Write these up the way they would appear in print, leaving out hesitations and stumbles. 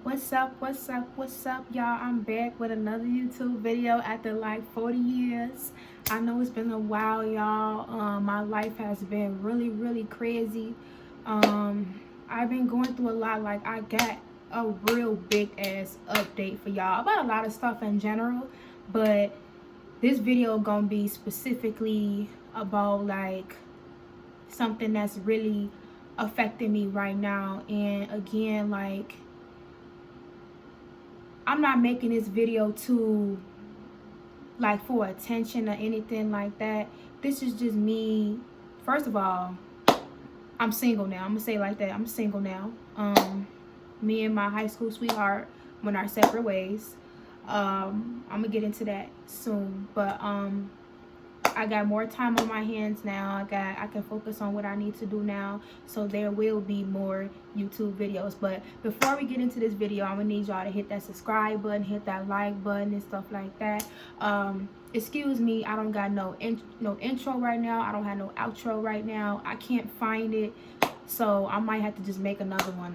What's up, y'all? I'm back with another YouTube video after like 40 years. I know it's been a while, y'all. My life has been really crazy. I've been going through a lot. Like, I got a real big ass update for y'all about a lot of stuff in general, but this video gonna be specifically about like something that's really affecting me right now. And again, like, I'm not making this video to like for attention or anything like that. This is just me. First of all, I'm single now. I'm gonna say it like that. I'm single now. Me and my high school sweetheart went our separate ways. I'm gonna get into that soon, but I got more time on my hands now. I can focus on what I need to do now. So there will be more YouTube videos. But before we get into this video, I'm gonna need y'all to hit that subscribe button, hit that like button and stuff like that. Excuse me, I don't got no intro right now. I don't have no outro right now. I can't find it. So I might have to just make another one,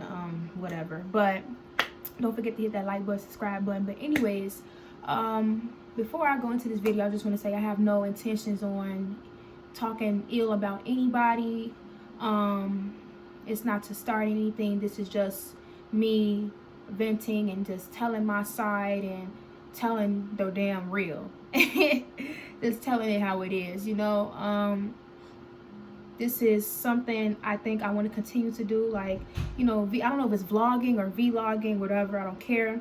whatever. But don't forget to hit that like button, subscribe button. But anyways, before I go into this video, I just want to say I have no intentions on talking ill about anybody. It's not to start anything. This is just me venting and just telling my side and telling the damn real. Just telling it how it is, you know. This is something I think I want to continue to do. Like, you know, I don't know if it's vlogging or vlogging, whatever. I don't care.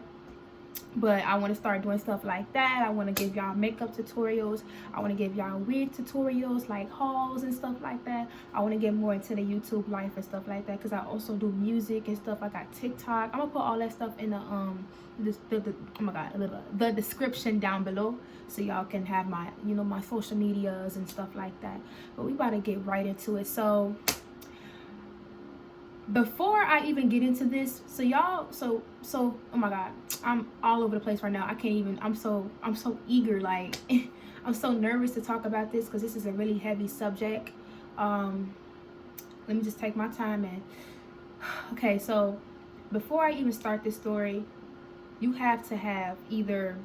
But I want to start doing stuff like that. I want to give y'all makeup tutorials. I want to give y'all wig tutorials, like hauls and stuff like that. I want to get more into the YouTube life and stuff like that, because I also do music and stuff. I got TikTok. I'm gonna put all that stuff in the oh my god, the description down below, so y'all can have my, you know, my social medias and stuff like that. But we about to get right into it. So before I even get into this, so y'all, so oh my god, I'm all over the place right now. I can't even, I'm so eager, like I'm so nervous to talk about this because this is a really heavy subject. Let me just take my time. And okay, so before I even start this story, you have to have either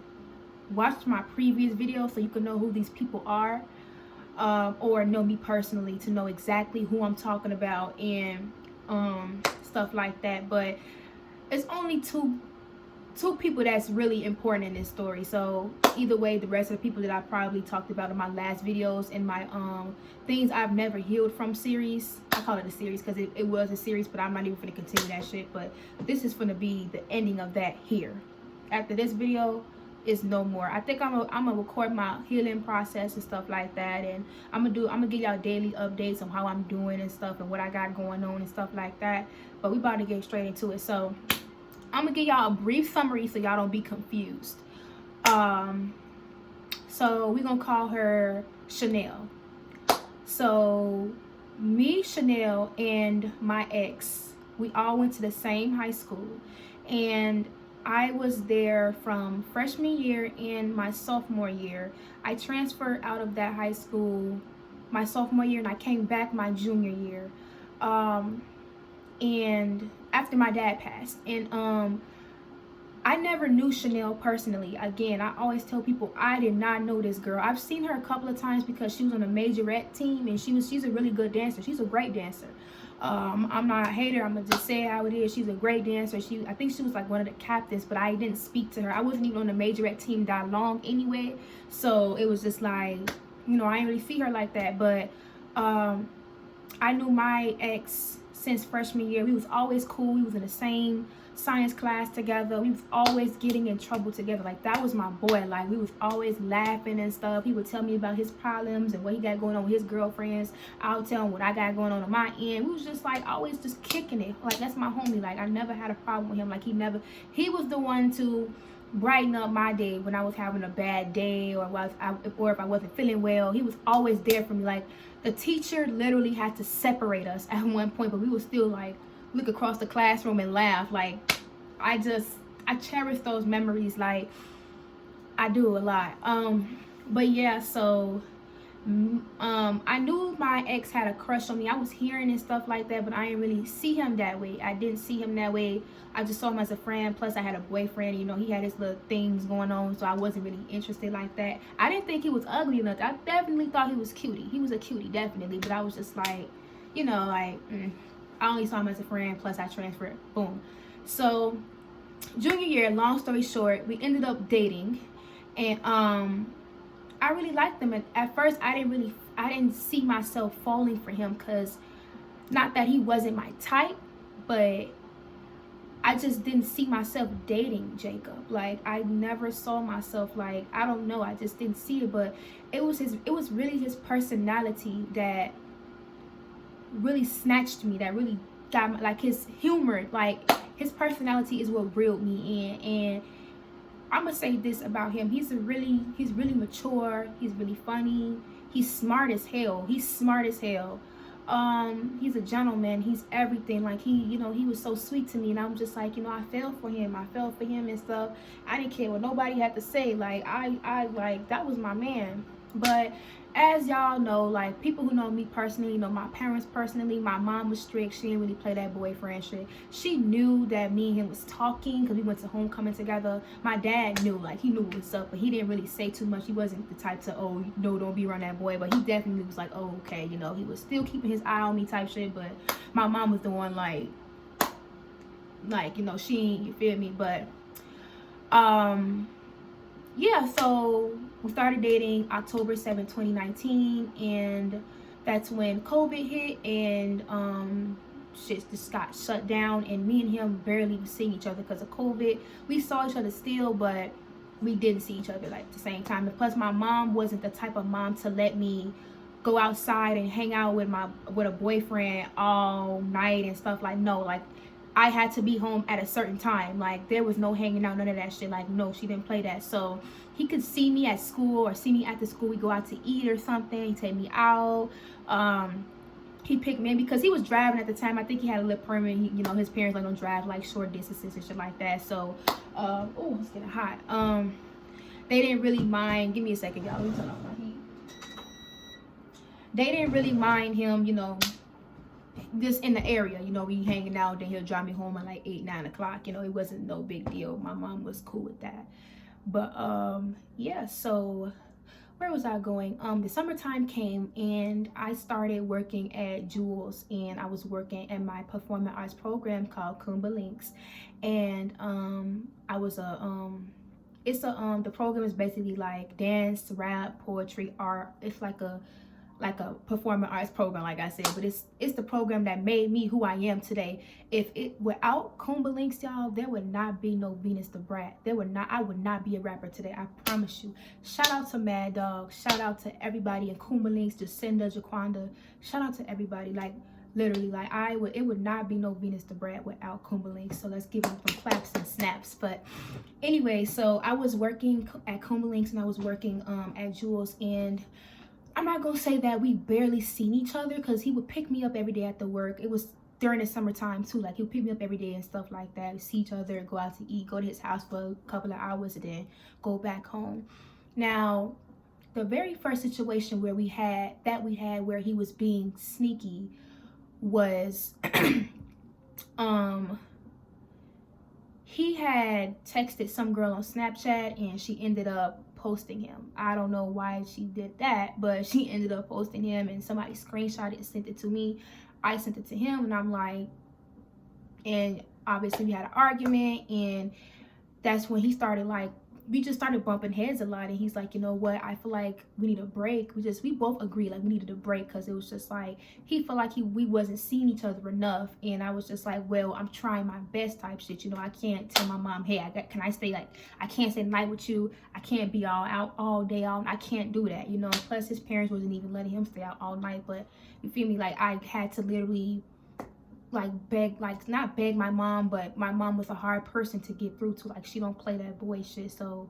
watched my previous video so you can know who these people are, or know me personally to know exactly who I'm talking about and stuff like that. But it's only two people that's really important in this story. So either way, the rest of the people that I probably talked about in my last videos and my things I've never healed from series, I call it a series because it was a series, but I'm not even gonna continue that shit. But this is gonna be the ending of that here. After this video is no more. I think I'm gonna record my healing process and stuff like that, and I'm gonna give y'all daily updates on how I'm doing and stuff and what I got going on and stuff like that. But we about to get straight into it. So I'm gonna give y'all a brief summary so y'all don't be confused. So we're gonna call her Chanel. So me, Chanel, and my ex, we all went to the same high school, and I was there from freshman year and my sophomore year. I transferred out of that high school my sophomore year, and I came back my junior year. And after my dad passed. And I never knew Chanel personally. Again, I always tell people I did not know this girl. I've seen her a couple of times because she was on a majorette team, and she's a really good dancer. She's a great dancer. I'm not a hater. I'm gonna just say how it is. She's a great dancer. I think she was like one of the captains, but I didn't speak to her. I wasn't even on the majorette team that long anyway, so it was just like, you know, I didn't really see her like that. But I knew my ex since freshman year. We was always cool. We was in the same science class together. We was always getting in trouble together. Like, that was my boy. Like, we was always laughing and stuff. He would tell me about his problems and what he got going on with his girlfriends. I would tell him what I got going on my end. We was just like always just kicking it. Like, that's my homie. Like, I never had a problem with him. Like, he was the one to brighten up my day when I was having a bad day, or if I wasn't feeling well. He was always there for me. Like, the teacher literally had to separate us at one point, but we would still like look across the classroom and laugh. Like, I cherish those memories. Like, I do a lot. But yeah, so I knew my ex had a crush on me. I was hearing and stuff like that, but I didn't really see him that way. I didn't see him that way. I just saw him as a friend. Plus, I had a boyfriend. You know, he had his little things going on, so I wasn't really interested like that. I didn't think he was ugly enough. I definitely thought he was cutie. He was a cutie, definitely. But I was just like, you know, like, I only saw him as a friend. Plus, I transferred. Boom. So, junior year, long story short, we ended up dating, and I really liked him. And at first, I didn't see myself falling for him, because not that he wasn't my type, but I just didn't see myself dating Jacob. Like, I never saw myself, like, I don't know, I just didn't see it. But it was really his personality that really snatched me, that really got me, like his humor, like his personality is what reeled me in. And I'm gonna say this about him: he's really mature. He's really funny. He's smart as hell. He's a gentleman. He's everything. Like, he was so sweet to me, and I'm just like, I fell for him and stuff. I didn't care what nobody had to say. Like, I like, that was my man. But as y'all know, like, people who know me personally, my parents personally, my mom was strict. She didn't really play that boyfriend shit. She knew that me and him was talking, because we went to homecoming together. My dad knew, like, he knew what's up, but he didn't really say too much. He wasn't the type to, oh, no, don't be around that boy. But he definitely was like, oh, okay, he was still keeping his eye on me type shit. But my mom was the one, like, she ain't, you feel me? But yeah, so we started dating October 7th, 2019, and that's when COVID hit, and shit just got shut down, and me and him barely was seeing each other because of COVID. We saw each other still, but we didn't see each other, like, at the same time. And plus, my mom wasn't the type of mom to let me go outside and hang out with a boyfriend all night and stuff. Like, no, like, I had to be home at a certain time. Like, there was no hanging out, none of that shit. Like, no, she didn't play that. So he could see me at school or see me after school. We go out to eat or something. He take me out. He picked me, because he was driving at the time. I think he had a little permit. His parents like don't drive like short distances and shit like that. So, oh, it's getting hot. They didn't really mind. Give me a second, y'all. Let me turn off my heat. They didn't really mind him, just in the area, we hanging out. Then he'll drive me home at like 8-9 o'clock. It wasn't no big deal. My mom was cool with that. But yeah, so where was I going? The summertime came, and I started working at Jules, and I was working at my performing arts program called Kumba Links. And I was the program is basically like dance, rap, poetry, art. It's like a performing arts program, like I said. But it's the program that made me who I am today. If it without Kumba Links, y'all, there would not be no Venus the Brat. I would not be a rapper today, I promise you. Shout out to Mad Dog, shout out to everybody in Kumba Links, Jacinda, Jaquanda, shout out to everybody. Like, literally, like, it would not be no Venus the Brat without Kumba Links. So let's give them some claps and snaps. But anyway, so I was working at Kumba Links, and I was working at Jules, and I'm not gonna say that we barely seen each other, because he would pick me up every day after work. It was during the summertime too. Like, he would pick me up every day and stuff like that. We see each other, go out to eat, go to his house for a couple of hours, and then go back home. Now, the very first situation where we had where he was being sneaky was he had texted some girl on Snapchat, and she ended up posting him. I don't know why she did that, but she ended up posting him, and somebody screenshot it and sent it to me. I sent it to him, and I'm like, and obviously we had an argument, and that's when he started, like, we just started bumping heads a lot. And he's like, you know what, I feel like we need a break. We both agreed, like, we needed a break, because it was just like, he felt like we wasn't seeing each other enough. And I was just like, well, I'm trying my best type shit. I can't tell my mom, hey, can I stay, like, I can't stay the night with you. I can't be all out all day out. I can't do that, Plus, his parents wasn't even letting him stay out all night. But you feel me? Like, I had to literally, like, beg, like, not beg my mom, but my mom was a hard person to get through to. Like, she don't play that boy shit, so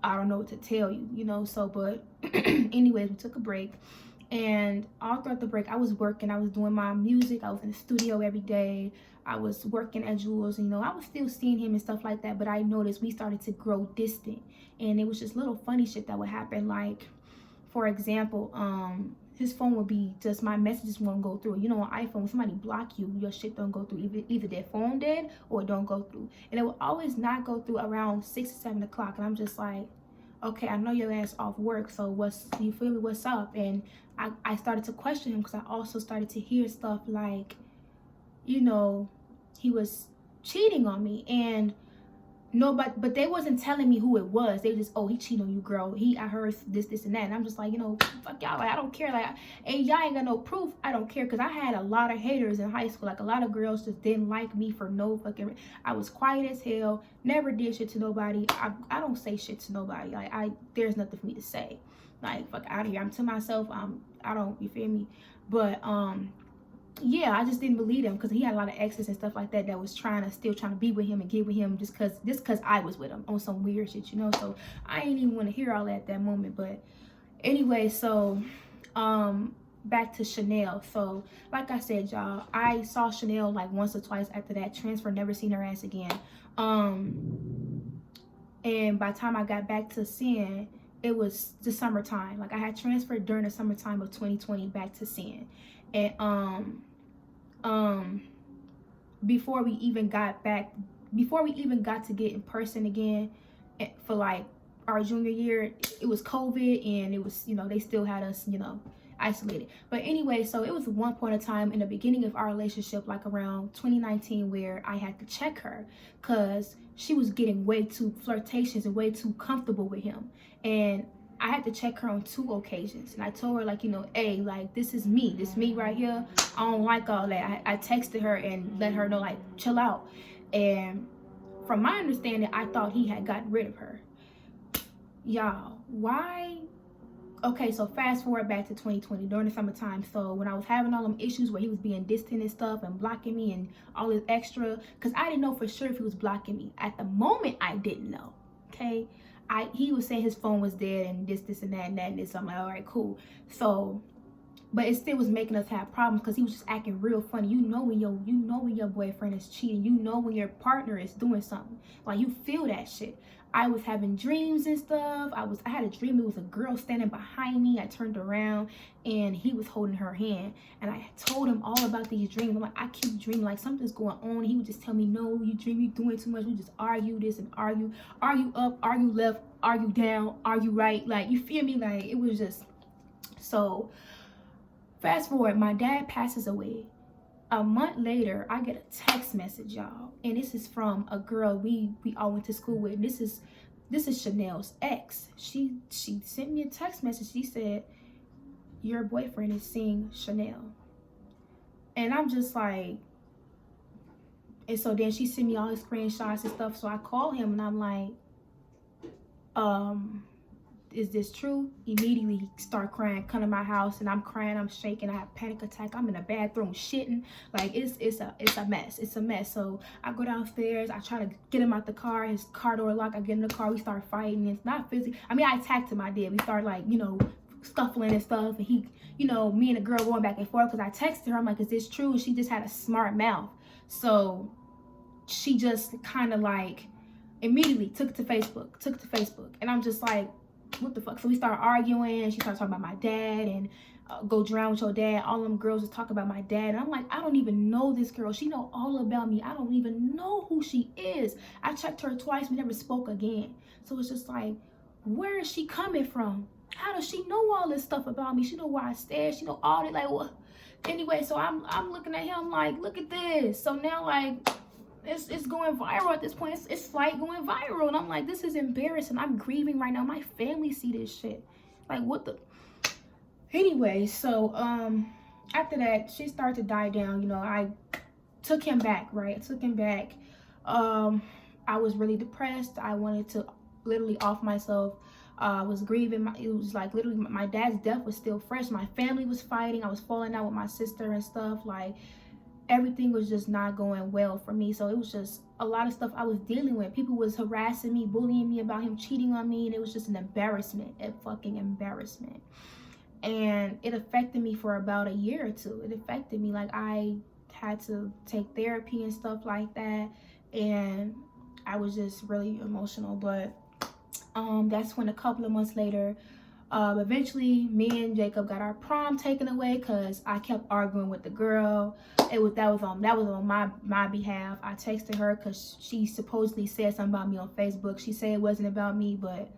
I don't know what to tell you, so. But anyways, we took a break, and all throughout the break, I was working. I was doing my music. I was in the studio every day. I was working at Jules, and I was still seeing him and stuff like that. But I noticed we started to grow distant, and it was just little funny shit that would happen. Like, for example, his phone would be just, my messages won't go through. You know, on iPhone, when somebody block you, your shit don't go through. Either their phone did or it don't go through. And it will always not go through around 6 or 7 o'clock. And I'm just like, okay, I know your ass off work, so you feel me, what's up? And I started to question him, because I also started to hear stuff like, you know, he was cheating on me. And nobody, but they wasn't telling me who it was. They just, oh, he cheated on you, girl. I heard this and that. And I'm just like, you know, fuck y'all. Like, I don't care. Like, and y'all ain't got no proof. I don't care, because I had a lot of haters in high school. Like, a lot of girls just didn't like me for no fucking. I was quiet as hell. Never did shit to nobody. I don't say shit to nobody. Like, there's nothing for me to say. Like, fuck out of here. I'm to myself. I don't. You feel me? But yeah, I just didn't believe him, because he had a lot of exes and stuff like that was still trying to be with him and get with him just because I was with him on some weird shit, you know. So I ain't even want to hear all that at that moment. But anyway, so back to Chanel. So like I said, y'all, I saw Chanel like once or twice after that transfer. Never seen her ass again. And by the time I got back to Sin, it was the summertime. Like, I had transferred during the summertime of 2020 back to Sin. And before we even got to get in person again for like our junior year, it was COVID, and it was, you know, they still had us, you know, isolated. But anyway, so it was one point in time in the beginning of our relationship, like around 2019, where I had to check her, because she was getting way too flirtatious and way too comfortable with him. And I had to check her on 2 occasions. And I told her, like, you know, hey, like, this is me right here. I don't like all that. I texted her and let her know, like, chill out. And from my understanding, I thought he had gotten rid of her. Y'all, why? Okay, so fast forward back to 2020 during the summertime. So when I was having all them issues where he was being distant and stuff and blocking me and all this extra, because I didn't know for sure if he was blocking me. At the moment, I didn't know. Okay, he was saying his phone was dead and this and that and that and this. I'm like, all right, cool. So, but it still was making us have problems, because he was just acting real funny. You know when your boyfriend is cheating. You know when your partner is doing something. Like, you feel that shit. I was having dreams and stuff. I had a dream. It was a girl standing behind me. I turned around and he was holding her hand. And I told him all about these dreams. I'm like, I keep dreaming like something's going on. He would just tell me, no, you dream, you doing too much. We just argue this and argue up, argue left, argue down, argue right. Like, you feel me? Like, it was just so. Fast forward, my dad passes away. A month later, I get a text message, y'all, and this is from a girl we all went to school with. This is Chanel's ex. She sent me a text message. She said, your boyfriend is seeing Chanel. And I'm just like, and so then she sent me all his screenshots and stuff. So I call him and I'm like, is this true? Immediately he start crying, come to my house, and I'm crying, I'm shaking, I have panic attack, I'm in the bathroom shitting. Like, it's a mess. So I go downstairs, I try to get him out the car, his car door locked, I get in the car, we start fighting. It's not physical. I mean, I attacked him, I did. We start, like, you know, scuffling and stuff, and he, you know, me and the girl going back and forth, because I texted her, I'm like, is this true? And she just had a smart mouth, so she just kind of like immediately took it to Facebook, and I'm just like, what the fuck? So we start arguing, and she started talking about my dad and go drown with your dad. All them girls just talk about my dad, and I'm like, I don't even know this girl. She know all about me. I don't even know who she is. I checked her twice. We never spoke again. So it's just like, where is she coming from? How does she know all this stuff about me? She know where I stay. She know all that. Like, what? Anyway, so I'm looking at him like, look at this. So now, like, it's going viral at this point. It's like going viral, and I'm like, this is embarrassing. I'm grieving right now. My family see this shit. Like, what the? Anyway, so after that, shit started to die down. You know, I took him back, right? I took him back. I was really depressed. I wanted to literally off myself. I was grieving. It was like literally my dad's death was still fresh. My family was fighting. I was falling out with my sister and stuff. Like, everything was just not going well for me. So it was just a lot of stuff I was dealing with. People was harassing me, bullying me about him cheating on me, and it was just an embarrassment, a fucking embarrassment. And it affected me for about a year or two. It affected me. Like, I had to take therapy and stuff like that, and I was just really emotional. But that's when a couple of months later, Eventually, me and Jacob got our prom taken away because I kept arguing with the girl. That was on my behalf. I texted her because she supposedly said something about me on Facebook. She said it wasn't about me, but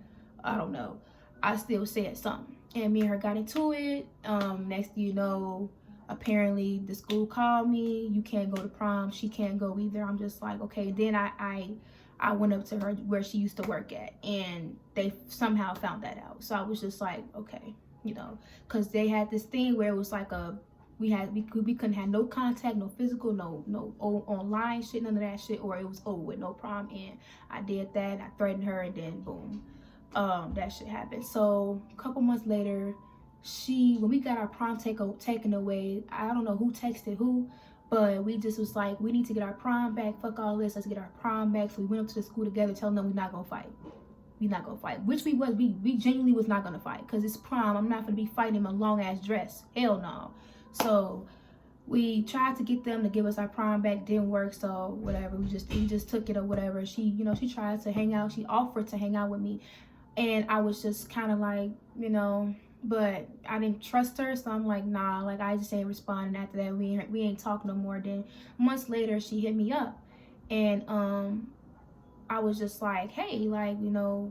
I don't know. I still said something, and me and her got into it. Next thing you know, apparently the school called me. You can't go to prom. She can't go either. I'm just like, okay. Then I went up to her where she used to work at, and they somehow found that out. So I was just like, okay, you know, because they had this thing where it was like we couldn't have no contact, no physical, no online shit, none of that shit, or it was over with, no prom. And I did that. I threatened her, and then boom, that shit happened. So a couple months later, when we got our prom taken away, I don't know who texted who, but we just was like, we need to get our prom back. Fuck all this. Let's get our prom back. So we went up to the school together, telling them we're not gonna fight. We're not gonna fight. Which we was. We genuinely was not gonna fight because it's prom. I'm not gonna be fighting in a long ass dress. Hell no. So we tried to get them to give us our prom back. Didn't work. So whatever. We just took it or whatever. She tried to hang out. She offered to hang out with me, and I was just kind of like, but I didn't trust her, so I'm like, nah, like I just ain't responding. After that, we ain't talking no more. Then months later, she hit me up, and I was just like, hey, like,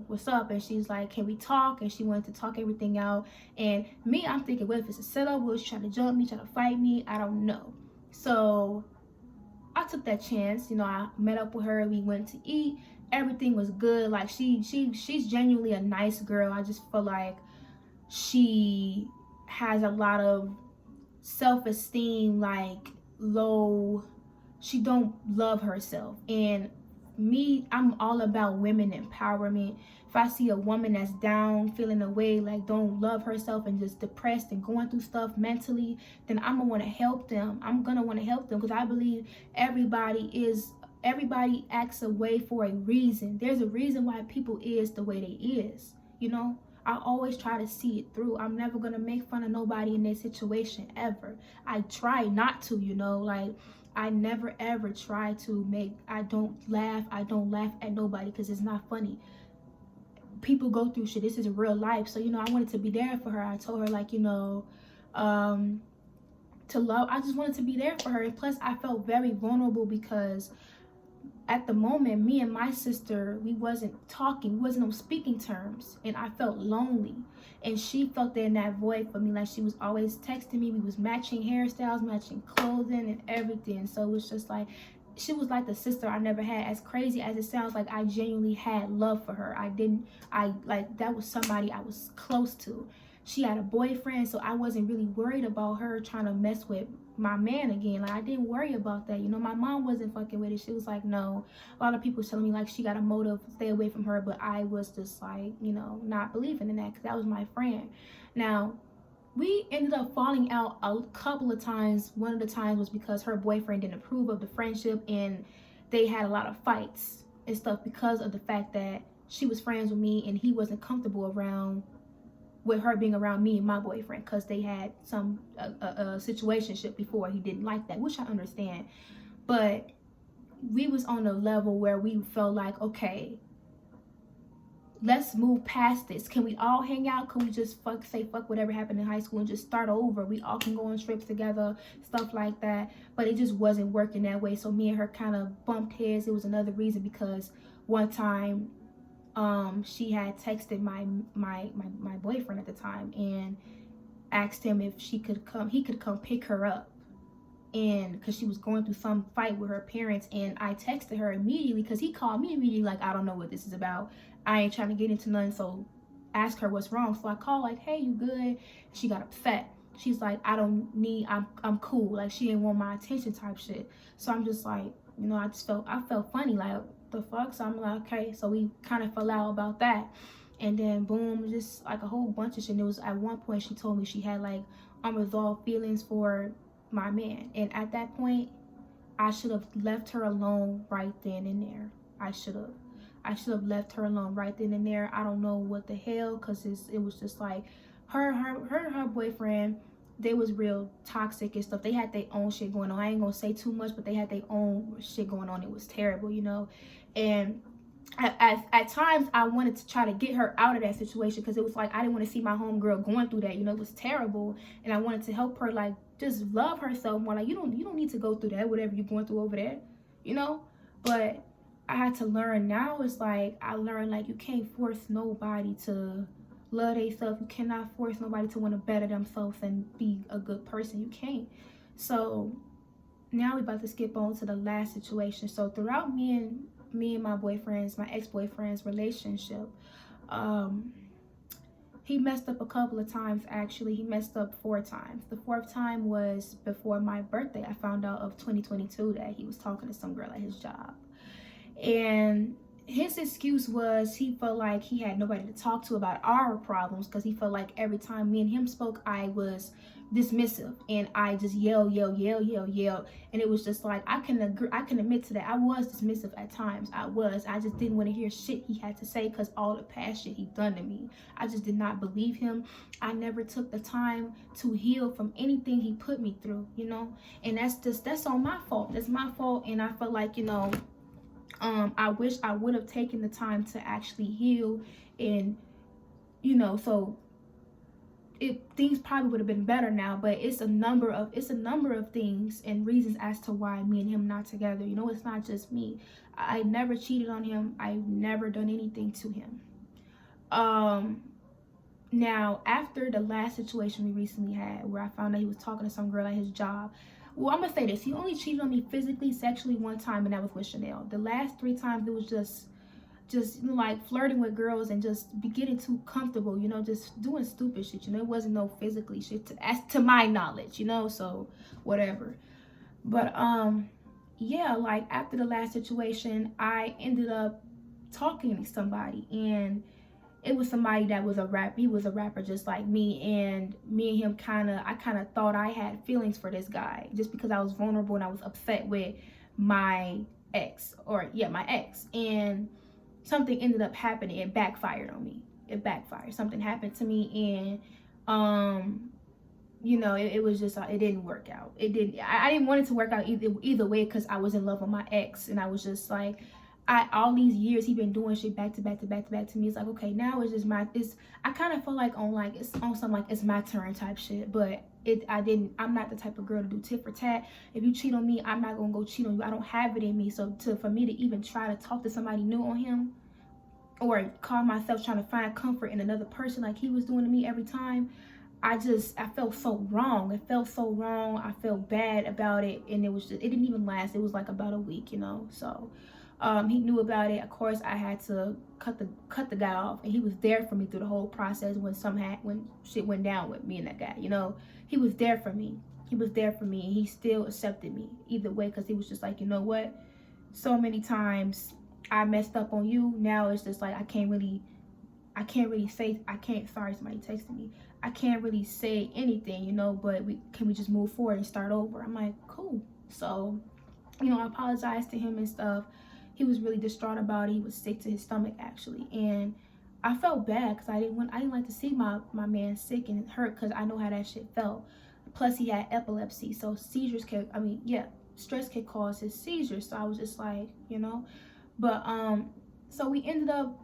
what's up? And she's like, can we talk? And she wanted to talk everything out. And me, I'm thinking, what if it's a setup? Will she try to jump me, try to fight me? I don't know. So I took that chance. I met up with her. We went to eat. Everything was good. Like she's genuinely a nice girl. I just feel like she has a lot of self-esteem, like low. She don't love herself. And me, I'm all about women empowerment. If I see a woman that's down, feeling away, like don't love herself and just depressed and going through stuff mentally, then I'm gonna want to help them. I'm gonna want to help them because I believe everybody acts a way for a reason. There's a reason why people is the way they is. I always try to see it through. I'm never gonna make fun of nobody in their situation ever. I try not to, like I never ever try to I don't laugh at nobody because it's not funny. People go through shit. This is real life. So, I wanted to be there for her. I told her like, to love, I just wanted to be there for her. And plus I felt very vulnerable because at the moment, me and my sister, we wasn't on speaking terms, and I felt lonely. And she felt in that void for me, like she was always texting me. We was matching hairstyles, matching clothing, and everything. So it was just like, she was like the sister I never had. As crazy as it sounds, like I genuinely had love for her. That was somebody I was close to. She had a boyfriend, so I wasn't really worried about her trying to mess with my man again. Like I didn't worry about that. My mom wasn't fucking with it. She was like, no. A lot of people telling me like she got a motive, stay away from her, but I was just like, not believing in that because that was my friend. Now, we ended up falling out a couple of times. One of the times was because her boyfriend didn't approve of the friendship, and they had a lot of fights and stuff because of the fact that she was friends with me and he wasn't comfortable with her being around me and my boyfriend because they had some situationship before. He didn't like that, which I understand. But we was on a level where we felt like, okay, let's move past this. Can we all hang out? Can we just fuck whatever happened in high school and just start over? We all can go on trips together, stuff like that. But it just wasn't working that way. So me and her kind of bumped heads. It was another reason because one time she had texted my boyfriend at the time and asked him if he could come pick her up, and because she was going through some fight with her parents. And I texted her immediately because he called me immediately like, I don't know what this is about, I ain't trying to get into nothing, so ask her what's wrong. So I called like, hey, you good? She got upset. She's like, I'm cool. Like she didn't want my attention type shit. So I'm just like, I felt funny, like the fuck. So I'm like, okay. So we kind of fell out about that, and then boom, just like a whole bunch of shit. And it was at one point she told me she had like unresolved feelings for my man, and at that point I should have left her alone right then and there. I should have left her alone right then and there. I don't know what the hell, because it was just like her boyfriend, they was real toxic and stuff. They had their own shit going on. I ain't gonna say too much, but they had their own shit going on. It was terrible, and at times I wanted to try to get her out of that situation, because it was like I didn't want to see my homegirl going through that. You know, it was terrible, and I wanted to help her, like, just love herself more. Like, you don't need to go through that, whatever you're going through over there, you know. But I had to learn. Now it's like I learned, like, you can't force nobody to love themselves. You cannot force nobody to want to better themselves and be a good person. You can't. So now we're about to skip on to the last situation. So throughout me and my boyfriend's, my ex-boyfriend's relationship, he messed up a couple of times. Actually, he messed up 4 times. The 4th time was before my birthday. I found out of 2022 that he was talking to some girl at his job, and his excuse was he felt like he had nobody to talk to about our problems, because he felt like every time me and him spoke, I was dismissive and I just yell, and it was just like I can admit to that. I was dismissive at times. I just didn't want to hear shit he had to say, because all the past shit he done to me, I just did not believe him. I never took the time to heal from anything he put me through, you know. And that's on my fault. That's my fault. And I felt like, you know, I wish I would have taken the time to actually heal, and, you know, so things probably would have been better now. But it's a number of things and reasons as to why me and him not together. You know, it's not just me. I never cheated on him. I've never done anything to him. Now, after the last situation we recently had, where I found out he was talking to some girl at his job, well, I'm gonna say this: he only cheated on me physically, sexually 1 time, and that was with Chanel. The last 3 times it was just you know, like flirting with girls and just be getting too comfortable, you know, just doing stupid shit. You know, it wasn't no physically shit as to my knowledge, you know. So whatever. But yeah, like after the last situation, I ended up talking to somebody, and it was somebody that was a rap. He was a rapper just like me, and him I kind of thought I had feelings for this guy just because I was vulnerable and I was upset with my ex, and something ended up happening. It backfired on me. Something happened to me, and you know, it was just, it didn't work out. I didn't want it to work out either way, because I was in love with my ex, and I was just like, all these years he been doing shit back to back to me. It's like, okay, now it's just I kind of feel like it's on some like it's my turn type shit. But I'm not the type of girl to do tit for tat. If you cheat on me, I'm not gonna go cheat on you. I don't have it in me. So for me to even try to talk to somebody new on him, or call myself trying to find comfort in another person like he was doing to me every time, I felt so wrong. It felt so wrong. I felt bad about it, and it didn't even last. It was like about a week, you know. So he knew about it. Of course, I had to cut the guy off, and he was there for me through the whole process. When shit went down with me and that guy, you know, he was there for me. And he still accepted me either way, because he was just like, you know what? So many times I messed up on you. Now it's just like I can't really say, sorry, somebody texted me. I can't really say anything, you know, but can we just move forward and start over? I'm like, cool. So, you know, I apologized to him and stuff. He was really distraught about it. He was sick to his stomach, actually. And I felt bad, because I didn't like to see my man sick and hurt, because I know how that shit felt. Plus he had epilepsy, so stress could cause his seizures. So I was just like, you know. But so we ended up,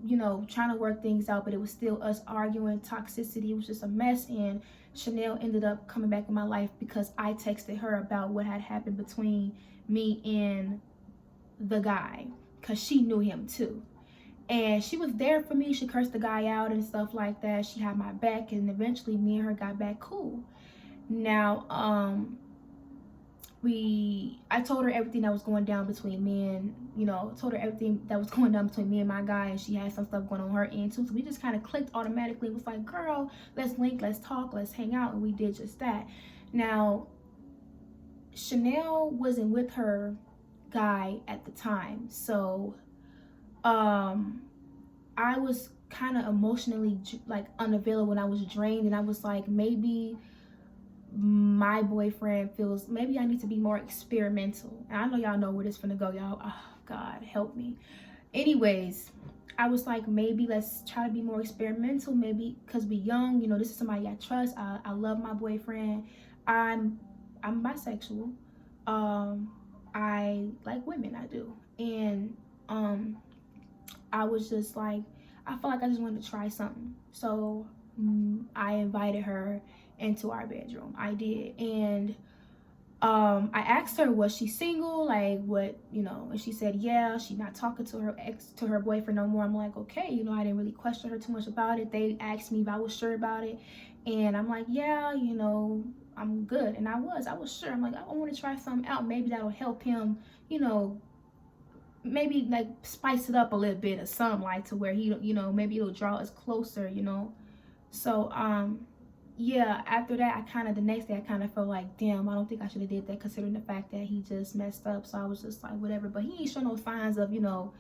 you know, trying to work things out, but it was still us arguing, toxicity. It was just a mess. And Chanel ended up coming back in my life because I texted her about what had happened between me and the guy, because she knew him too. And she was there for me. She cursed the guy out and stuff like that. She had my back, and eventually me and her got back cool. Now, I told her everything that was going down between me and, you know, told her everything that was going down between me and my guy, and she had some stuff going on her end too. So we just kind of clicked automatically. It was like, girl, let's link, let's talk, let's hang out, and we did just that. Now, Chanel wasn't with her guy at the time, so I was kind of emotionally like unavailable, and I was drained, and I was like, maybe my boyfriend feels, maybe I need to be more experimental. And I know y'all know where this finna go, y'all. Oh God, help me. Anyways, I was like, maybe let's try to be more experimental, maybe because we young, you know, this is somebody I trust. I love my boyfriend. I'm bisexual. I like women, I do. And I was just like, I felt like I just wanted to try something. So I invited her into our bedroom. I did. And I asked her, was she single? Like, what, you know, and she said, yeah, she's not talking to her boyfriend no more. I'm like, okay, you know, I didn't really question her too much about it. They asked me if I was sure about it. And I'm like, yeah, you know, I'm good. And I was sure. I'm like, I want to try something out. Maybe that'll help him, you know, maybe like spice it up a little bit or something, like to where he, you know, maybe it'll draw us closer, you know. So yeah, after that, the next day I kind of felt like, damn, I don't think I should have did that, considering the fact that he just messed up. So I was just like, whatever. But he ain't show no signs of, you know,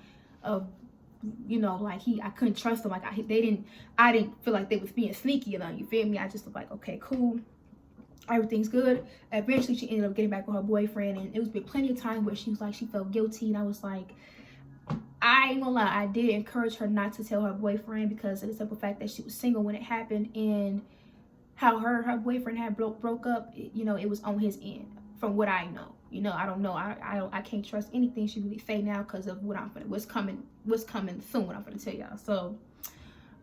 like I couldn't trust him. Like I didn't feel like they was being sneaky enough. You feel me? I just was like, okay, cool, everything's good. Eventually she ended up getting back with her boyfriend, and it was been plenty of time where she was like, she felt guilty, and I was like, I ain't gonna lie, I did encourage her not to tell her boyfriend, because of the simple fact that she was single when it happened, and how her boyfriend had broke up, you know, it was on his end, from what I know. You know, I don't know. I can't trust anything she really say now, because of what's coming soon, what I'm gonna tell y'all. So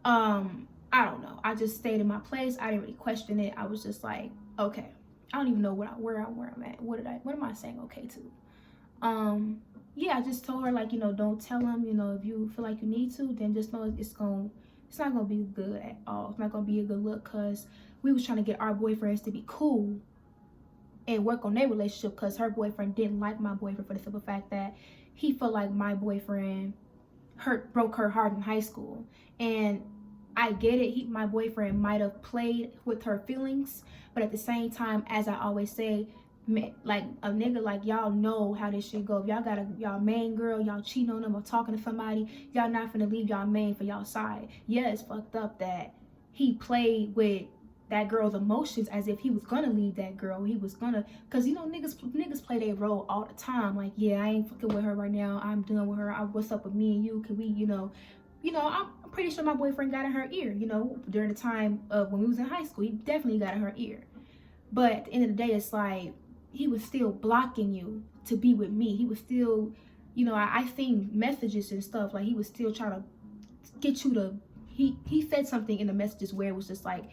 I don't know. I just stayed in my place. I didn't really question it. I was just like, okay. I don't even know where I'm at. What am I saying okay to? Yeah, I just told her, like, you know, don't tell him, you know, if you feel like you need to, then just know it's not gonna be good at all. It's not gonna be a good look, because we was trying to get our boyfriends to be cool and work on their relationship, because her boyfriend didn't like my boyfriend, for the simple fact that he felt like my boyfriend broke her heart in high school. And I get it, my boyfriend might have played with her feelings, but at the same time, as I always say, like a nigga, like, y'all know how this shit go. If y'all got y'all main girl, y'all cheating on them or talking to somebody, y'all not finna leave y'all main for y'all side. Yeah, it's fucked up that he played with that girl's emotions as if he was gonna leave that girl. He was gonna, cause you know, niggas play their role all the time. Like, yeah, I ain't fucking with her right now, I'm done with her. What's up with me and you? Can we, you know, I'm pretty sure my boyfriend got in her ear, you know, during the time of when we was in high school. He definitely got in her ear. But at the end of the day, it's like, he was still blocking you to be with me. He was still, you know, I seen messages and stuff, like he was still trying to get you to, he said something in the messages where it was just like,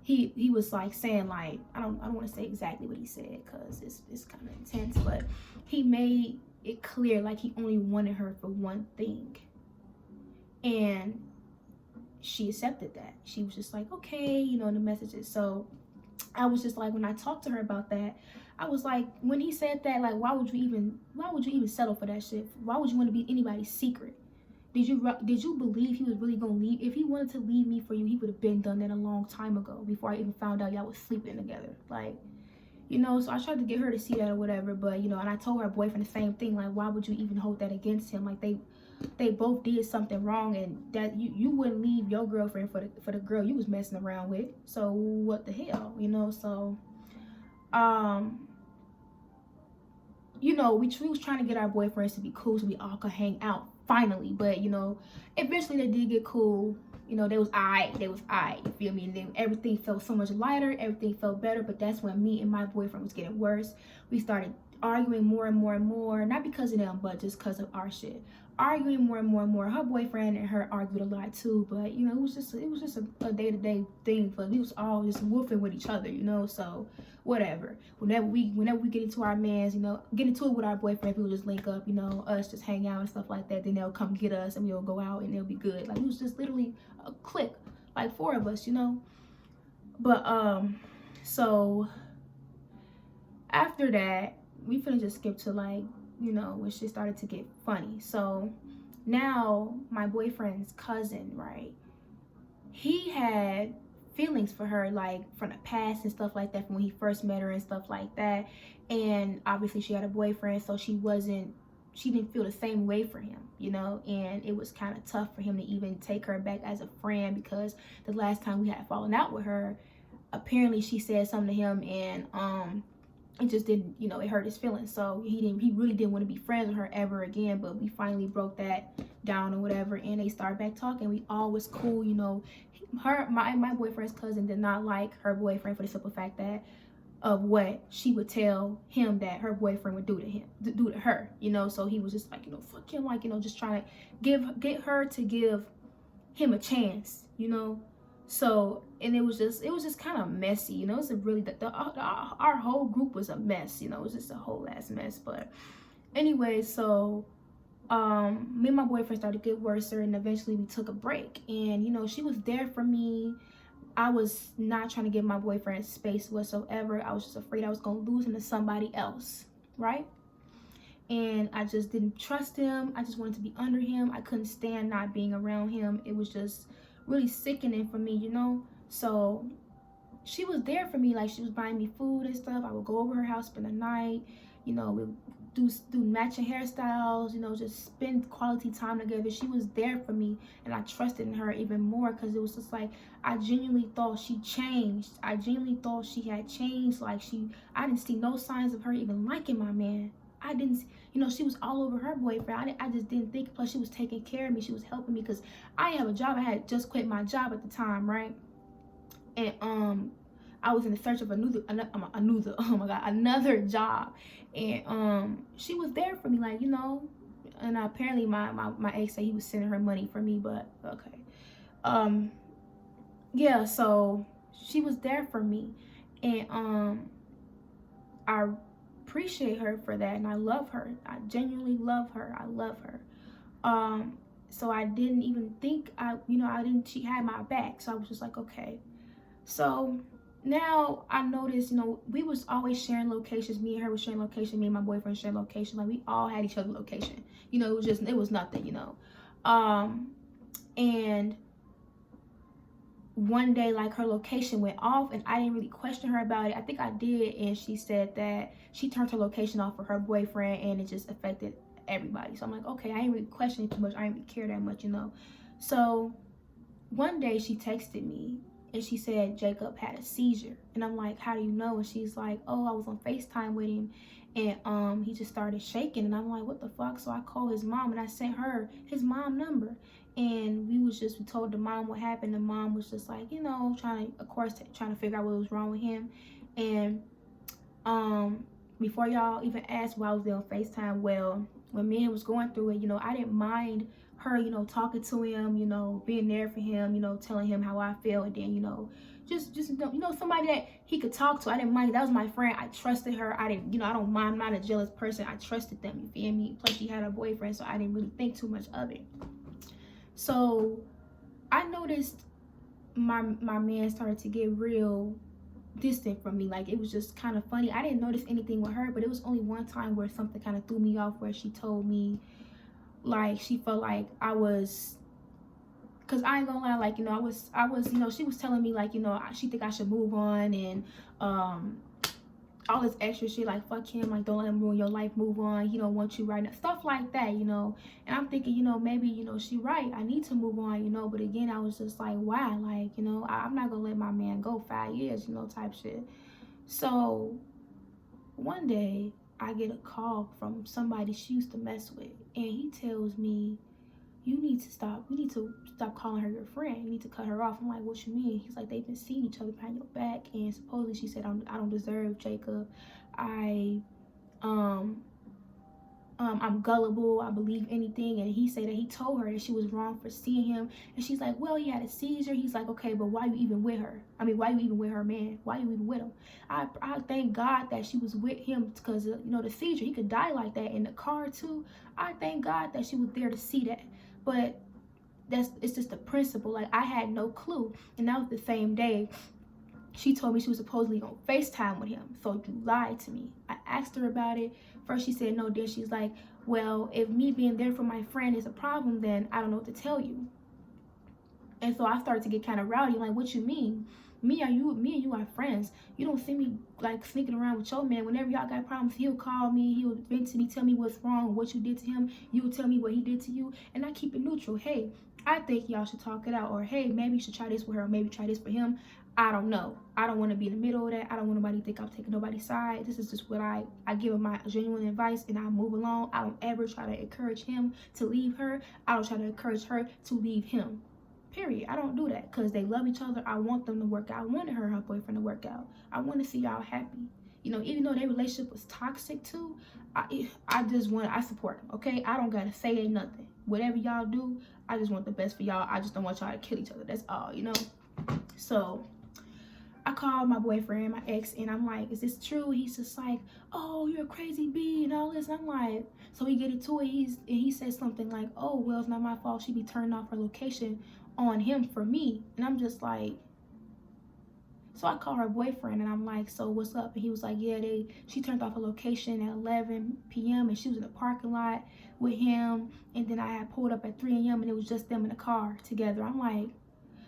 he was like saying, like, I don't want to say exactly what he said, because it's kind of intense, but he made it clear like he only wanted her for one thing. And she accepted that. She was just like, okay, you know, in the messages. So I was just like, when I talked to her about that, I was like, when he said that, like, why would you even settle for that shit? Why would you want to be anybody's secret? Did you believe he was really gonna leave? If he wanted to leave me for you, he would have been done that a long time ago, before I even found out y'all was sleeping together. Like, you know, so I tried to get her to see that or whatever, but, you know, and I told her boyfriend the same thing, like, why would you even hold that against him? Like, they both did something wrong, and that you wouldn't leave your girlfriend for the girl you was messing around with. So what the hell, you know? So you know, we was trying to get our boyfriends to be cool so we all could hang out finally. But, you know, eventually they did get cool. You know, they was aight, you feel me? And then everything felt so much lighter, everything felt better. But that's when me and my boyfriend was getting worse. We started arguing more and more and more, not because of them, but just because of our shit. Arguing more and more and more. Her boyfriend and her argued a lot too, but, you know, it was just a day-to-day thing. But we was all just woofing with each other, you know. So whatever. Whenever we get into our mans, you know, get into it with our boyfriend, we would just link up, you know, us just hang out and stuff like that. Then they'll come get us and we'll go out and it'll be good. Like, it was just literally a clique, like 4 of us, you know. But so after that, we finna just skip to, like, you know, when shit started to get funny. So now my boyfriend's cousin, right, he had feelings for her, like, from the past and stuff like that, from when he first met her and stuff like that. And obviously she had a boyfriend, so she didn't feel the same way for him, you know. And it was kind of tough for him to even take her back as a friend, because the last time we had fallen out with her, apparently she said something to him, and it just didn't, you know, it hurt his feelings. So he really didn't want to be friends with her ever again. But we finally broke that down or whatever, and they started back talking. We all was cool, you know. My boyfriend's cousin did not like her boyfriend, for the simple fact that of what she would tell him that her boyfriend would do to her, you know. So he was just like, you know, fuck him, like, you know, just trying to get her to give him a chance, you know. So, and it was just kind of messy, you know. It's a really our whole group was a mess, you know. It was just a whole ass mess. But anyway, so me and my boyfriend started to get worse, and eventually we took a break. And you know, she was there for me. I was not trying to give my boyfriend space whatsoever. I was just afraid I was gonna lose him to somebody else, right? And I just didn't trust him. I just wanted to be under him. I couldn't stand not being around him. It was just really sickening for me, you know. So she was there for me. Like, she was buying me food and stuff. I would go over her house, spend the night, you know. We do matching hairstyles, you know, just spend quality time together. She was there for me, and I trusted in her even more, because it was just like, I genuinely thought she changed. I genuinely thought she had changed. Like, I didn't see no signs of her even liking my man. I didn't, you know, she was all over her boyfriend. I just didn't think. Plus, she was taking care of me. She was helping me, because I have a job. I had just quit my job at the time, right? And I was in the search of another job. And she was there for me, like, you know. And apparently my ex said he was sending her money for me, but okay. Yeah, so she was there for me. And I appreciate her for that, and I love her. I genuinely love her. I love her. So I didn't even think she had my back. So I was just like, okay. So now I noticed, you know, we was always sharing locations. Me and her was sharing location. Me and my boyfriend sharing location. Like, we all had each other location. You know, it was nothing, you know. And one day, like, her location went off, and I didn't really question her about it. I think I did, and she said that she turned her location off for her boyfriend, and it just affected everybody. So I'm like, okay, I ain't really questioning too much. I didn't really care that much, you know. So one day she texted me, and she said Jacob had a seizure. And I'm like, how do you know? And she's like, oh, I was on FaceTime with him, and he just started shaking. And I'm like, what the fuck? So I called his mom, and I sent her his mom number. And we told the mom what happened. The mom was just like, you know, trying to figure out what was wrong with him. And before y'all even asked why I was there on FaceTime, well, when me and him was going through it, you know, I didn't mind her, you know, talking to him, you know, being there for him, you know, telling him how I feel. And then, you know, just you know, somebody that he could talk to. I didn't mind. That was my friend. I trusted her. I didn't, you know, I don't mind. I'm not a jealous person. I trusted them, you feel me? Plus, she had a boyfriend, so I didn't really think too much of it. So I noticed my man started to get real distant from me. Like, it was just kind of funny. I didn't notice anything with her, but it was only one time where something kind of threw me off, where she told me, like, she felt like I was, because I ain't gonna lie, like, you know, I was, you know, she was telling me, like, you know, she think I should move on, and all this extra shit, like, fuck him, like, don't let him ruin your life, move on, he don't want you right now, stuff like that, you know. And I'm thinking, you know, maybe, you know, she right, I need to move on, you know. But again, I was just like, why? Like, you know, I'm not gonna let my man go 5 years, you know, type shit. So one day I get a call from somebody she used to mess with, and he tells me, you need to stop calling her your friend. You need to cut her off. I'm like, what you mean? He's like, they've been seeing each other behind your back, and supposedly she said, I don't deserve Jacob. I'm gullible, I believe anything. And he said that he told her that she was wrong for seeing him. And she's like, well, he had a seizure. He's like, okay, but why you even with her? I mean, why you even with her man? Why you even with him? I thank God that she was with him, because, you know, the seizure, he could die like that in the car too. I thank God that she was there to see that. But it's just the principle. Like, I had no clue. And that was the same day she told me she was supposedly on FaceTime with him. So you lied to me. I asked her about it. First she said no. Then she's like, well, if me being there for my friend is a problem, then I don't know what to tell you. And so I started to get kind of rowdy. Like, what you mean? Me and you are friends. You don't see me, like, sneaking around with your man. Whenever y'all got problems, he'll call me, he'll vent to me, tell me what's wrong, what you did to him. You'll tell me what he did to you, and I keep it neutral. Hey, I think y'all should talk it out. Or, hey, maybe you should try this with her, or maybe try this for him. I don't know. I don't want to be in the middle of that. I don't want nobody to think I'm taking nobody's side. This is just what I give him my genuine advice, and I move along. I don't ever try to encourage him to leave her. I don't try to encourage her to leave him. Period. I don't do that because they love each other. I want them to work out. I wanted her and her boyfriend to work out. I want to see y'all happy. You know, even though their relationship was toxic too, I support them, okay? I don't gotta say ain't nothing. Whatever y'all do, I just want the best for y'all. I just don't want y'all to kill each other. That's all, you know? So I called my boyfriend, my ex, and I'm like, is this true? He's just like, oh, you're a crazy bee and all this. And I'm like, so we get into it. He says something like, oh, well, it's not my fault. She be turning off her location on him for me. And I'm just like, so I call her boyfriend and I'm like, so what's up? And he was like, yeah, she turned off her location at 11 p.m. and she was in the parking lot with him. And then I had pulled up at 3 a.m. and it was just them in the car together. I'm like,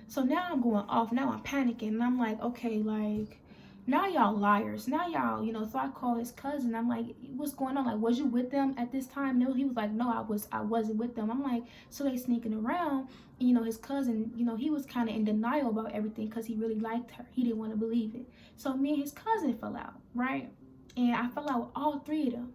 so now I'm going off. Now I'm panicking. And I'm like, okay, like, now y'all liars. Now y'all, you know, so I call his cousin. I'm like, what's going on? Like, was you with them at this time? No, he was like, no, I wasn't with them. I'm like, so they sneaking around. And, you know, his cousin, you know, he was kind of in denial about everything because he really liked her. He didn't want to believe it. So me and his cousin fell out, right? And I fell out with all three of them.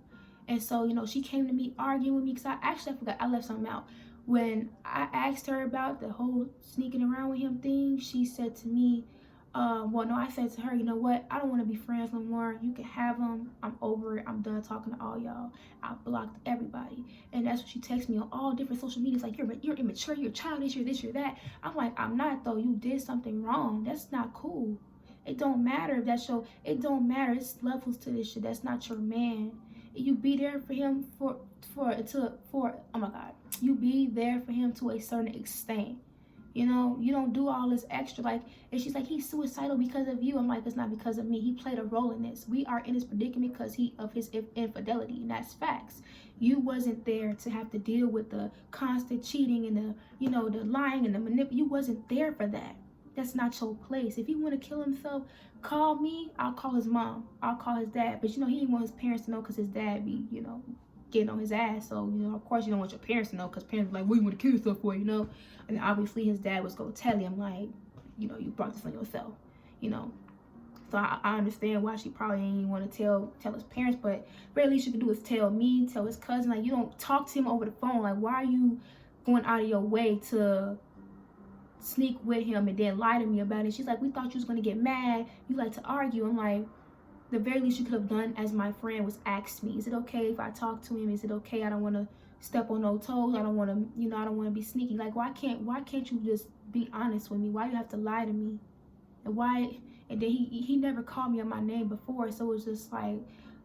And so, you know, she came to me arguing with me because I forgot, I left something out. When I asked her about the whole sneaking around with him thing, she said to me, well, no, I said to her, you know what? I don't want to be friends no more. You can have them. I'm over it. I'm done talking to all y'all. I blocked everybody. And that's when she texted me on all different social medias like, you're immature, you're childish, you're this, you're that. I'm like, I'm not though. You did something wrong. That's not cool. It don't matter if that's your, it don't matter. It's levels to this shit. That's not your man. You be there for him for oh my God. You be there for him to a certain extent. You know, you don't do all this extra. Like, and she's like, he's suicidal because of you. I'm like, it's not because of me. He played a role in this. We are in this predicament because of his infidelity, and that's facts. You wasn't there to have to deal with the constant cheating and the, you know, the lying and the manipulation. You wasn't there for that. That's not your place. If he want to kill himself, call me. I'll call his mom. I'll call his dad. But, you know, he didn't want his parents to know because his dad be, you know, getting on his ass. So, you know, of course you don't want your parents to know because parents be like, what you want to kill yourself for, you know? And obviously his dad was going to tell him, like, you know, you brought this on yourself, you know? So I understand why she probably ain't want to tell his parents, but very least you can do is tell me, tell his cousin. Like, you don't talk to him over the phone. Like, why are you going out of your way to sneak with him and then lie to me about it? She's like, we thought you was going to get mad. You like to argue. I'm like, the very least you could have done as my friend was ask me, is it okay if I talk to him? Is it okay? I don't want to step on no toes. I don't want to, you know, I don't want to be sneaky. Like, why can't you just be honest with me? Why you have to lie to me? And why? And then he never called me on my name before, so it was just like,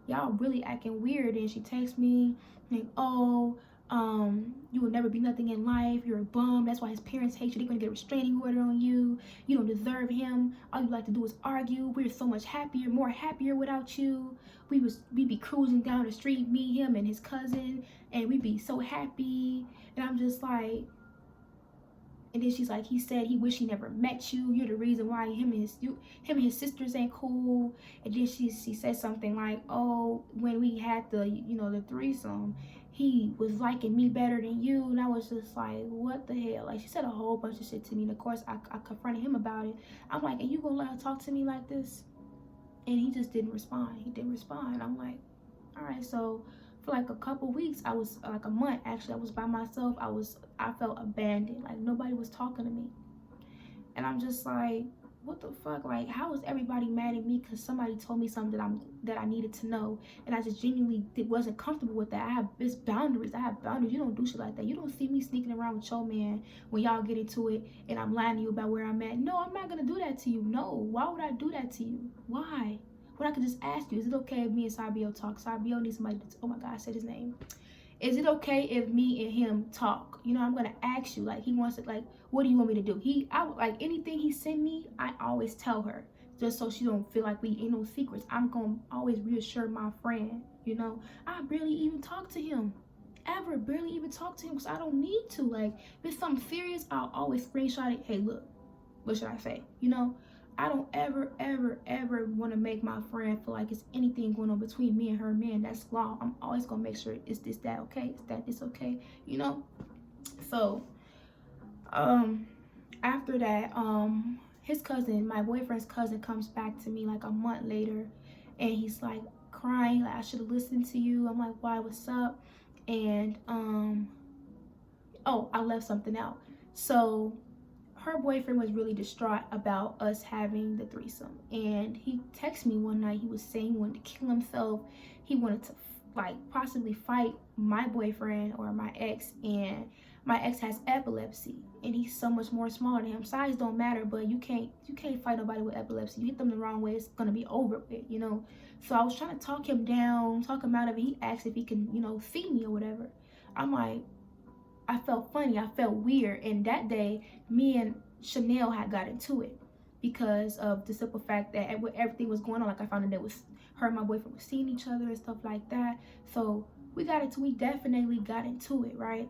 y'all really acting weird. And she texts me like, oh, you will never be nothing in life. You're a bum. That's why his parents hate you. They're gonna get a restraining order on you. You don't deserve him. All you like to do is argue. We're so much happier, more happier without you. We be cruising down the street, me, him, and his cousin, and we'd be so happy. And I'm just like, and then she's like, he said he wish he never met you. You're the reason why him and his sisters ain't cool. And then she said something like, oh, when we had the, you know, the threesome, he was liking me better than you. And I was just like, what the hell? Like, she said a whole bunch of shit to me. And of course I confronted him about it. I'm like, and you gonna let her talk to me like this? And he just didn't respond. He didn't respond. I'm like, all right. So for like a couple weeks, I was like a month actually, I was by myself. I felt abandoned. Like, nobody was talking to me. And I'm just like, what the fuck? Like, how is everybody mad at me because somebody told me something that I needed to know, and I just genuinely wasn't comfortable with that. I have boundaries. You don't do shit like that. You don't see me sneaking around with your man when y'all get into it and I'm lying to you about where I'm at. No, I'm not gonna do that to you. No, why would I do that to you? Why? When I could just ask you, is it okay if me and Sabio talk? Sabio needs somebody to, oh my God, I said his name. Is it okay if me and him talk? You know, I'm gonna ask you, like, he wants to, like, what do you want me to do? Like, anything he send me, I always tell her, just so she don't feel like we ain't no secrets. I'm gonna always reassure my friend, you know. I barely even talk to him. Barely even talk to him because I don't need to. Like, if it's something serious, I'll always screenshot it. Hey, look, what should I say? You know, I don't ever want to make my friend feel like it's anything going on between me and her man. That's law. I'm always going to make sure it's this, that, okay? It's okay, you know? So, after that, his cousin, my boyfriend's cousin, comes back to me like a month later, and he's like crying, like, I should have listened to you. I'm like, why, what's up? And, oh, I left something out. So, her boyfriend was really distraught about us having the threesome, and he texted me one night. He was saying he wanted to kill himself. He wanted to like possibly fight my boyfriend or my ex, and my ex has epilepsy, and he's so much more smaller than him. Size don't matter, but you can't fight nobody with epilepsy. You hit them the wrong way, it's gonna be over with, you know. So I was trying to talk him down, talk him out of it. He asked if he can, you know, see me or whatever. I'm like, I felt funny, I felt weird, and that day me and Chanel had got into it because of the simple fact that everything was going on. Like I found out that was her and my boyfriend was seeing each other and stuff like that. So we definitely got into it, right?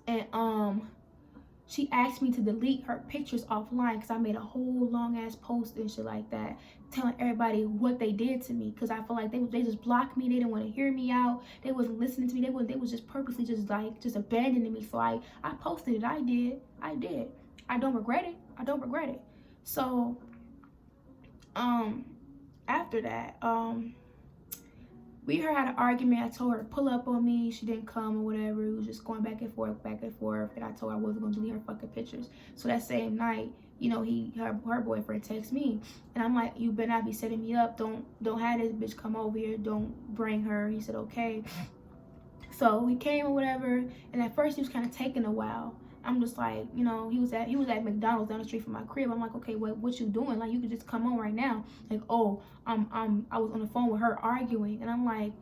And she asked me to delete her pictures offline because I made a whole long ass post and shit like that, telling everybody what they did to me, because I feel like they just blocked me. They didn't want to hear me out. They wasn't listening to me. They was just purposely just abandoning me. So I posted it. I did. I don't regret it. So after that, we had an argument. I told her to pull up on me. She didn't come or whatever. We was just going back and forth. And I told her I wasn't going to delete her fucking pictures. So that same night, you know, her boyfriend texted me. And I'm like, you better not be setting me up. Don't have this bitch come over here. Don't bring her. He said, okay. So he came or whatever. And at first, he was kind of taking a while. I'm just like, you know, he was at McDonald's down the street from my crib. I'm like, okay, what you doing? Like, you could just come on right now. Like, oh, I was on the phone with her arguing, and I'm like,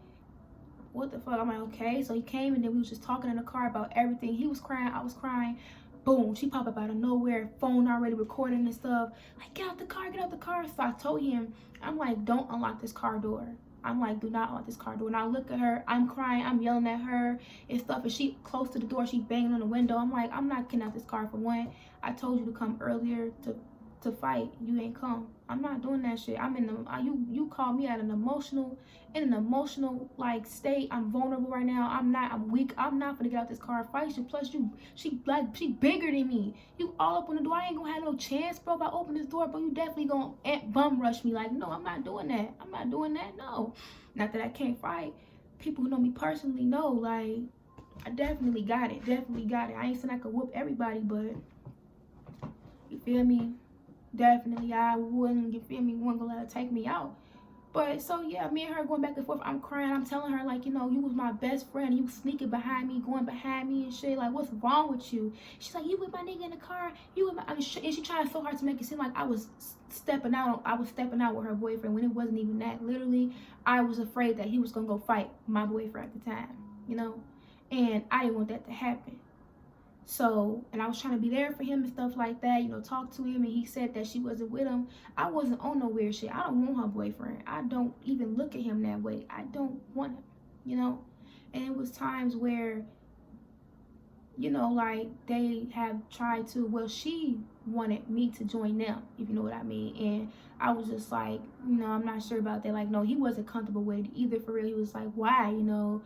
what the fuck? I'm like, okay. So he came, and then we was just talking in the car about everything. He was crying, I was crying. Boom, she popped up out of nowhere, phone already recording and stuff. Like, get out the car. So I told him, I'm like, don't unlock this car door. I'm like, do not unlock this car door. And I look at her, I'm crying, I'm yelling at her and stuff. And she close to the door, she banging on the window. I'm like, I'm not getting out this car for one. I told you to come earlier to fight. You ain't come. I'm not doing that shit. I'm in the you called me at in an emotional like state. I'm vulnerable right now. I'm weak. I'm not gonna get out this car and fight you. Plus she bigger than me. You all up on the door. I ain't gonna have no chance, bro. If I open this door, bro, you definitely gonna bum rush me. Like, no, I'm not doing that. No. Not that I can't fight. People who know me personally know, like, I definitely got it. I ain't saying I could whoop everybody, but you feel me? Definitely, I wouldn't, you feel me, wouldn't gonna let her take me out. But so yeah, me and her going back and forth. I'm crying. I'm telling her, like, you know, you was my best friend. You sneaking behind me, going behind me and shit. Like, what's wrong with you? She's like, you with my nigga in the car. You with my, and she tried so hard to make it seem like I was stepping out. I was stepping out with her boyfriend when it wasn't even that. Literally, I was afraid that he was gonna go fight my boyfriend at the time, you know, and I didn't want that to happen. So, and I was trying to be there for him and stuff like that, you know, talk to him, and he said that she wasn't with him. I wasn't on no weird shit. I don't want her boyfriend. I don't even look at him that way. I don't want him, you know? And it was times where, you know, like, they have tried to, well, she wanted me to join them, if you know what I mean. And I was just like, you know, I'm not sure about that. Like, no, he wasn't comfortable with it either, for real. He was like, why, you know?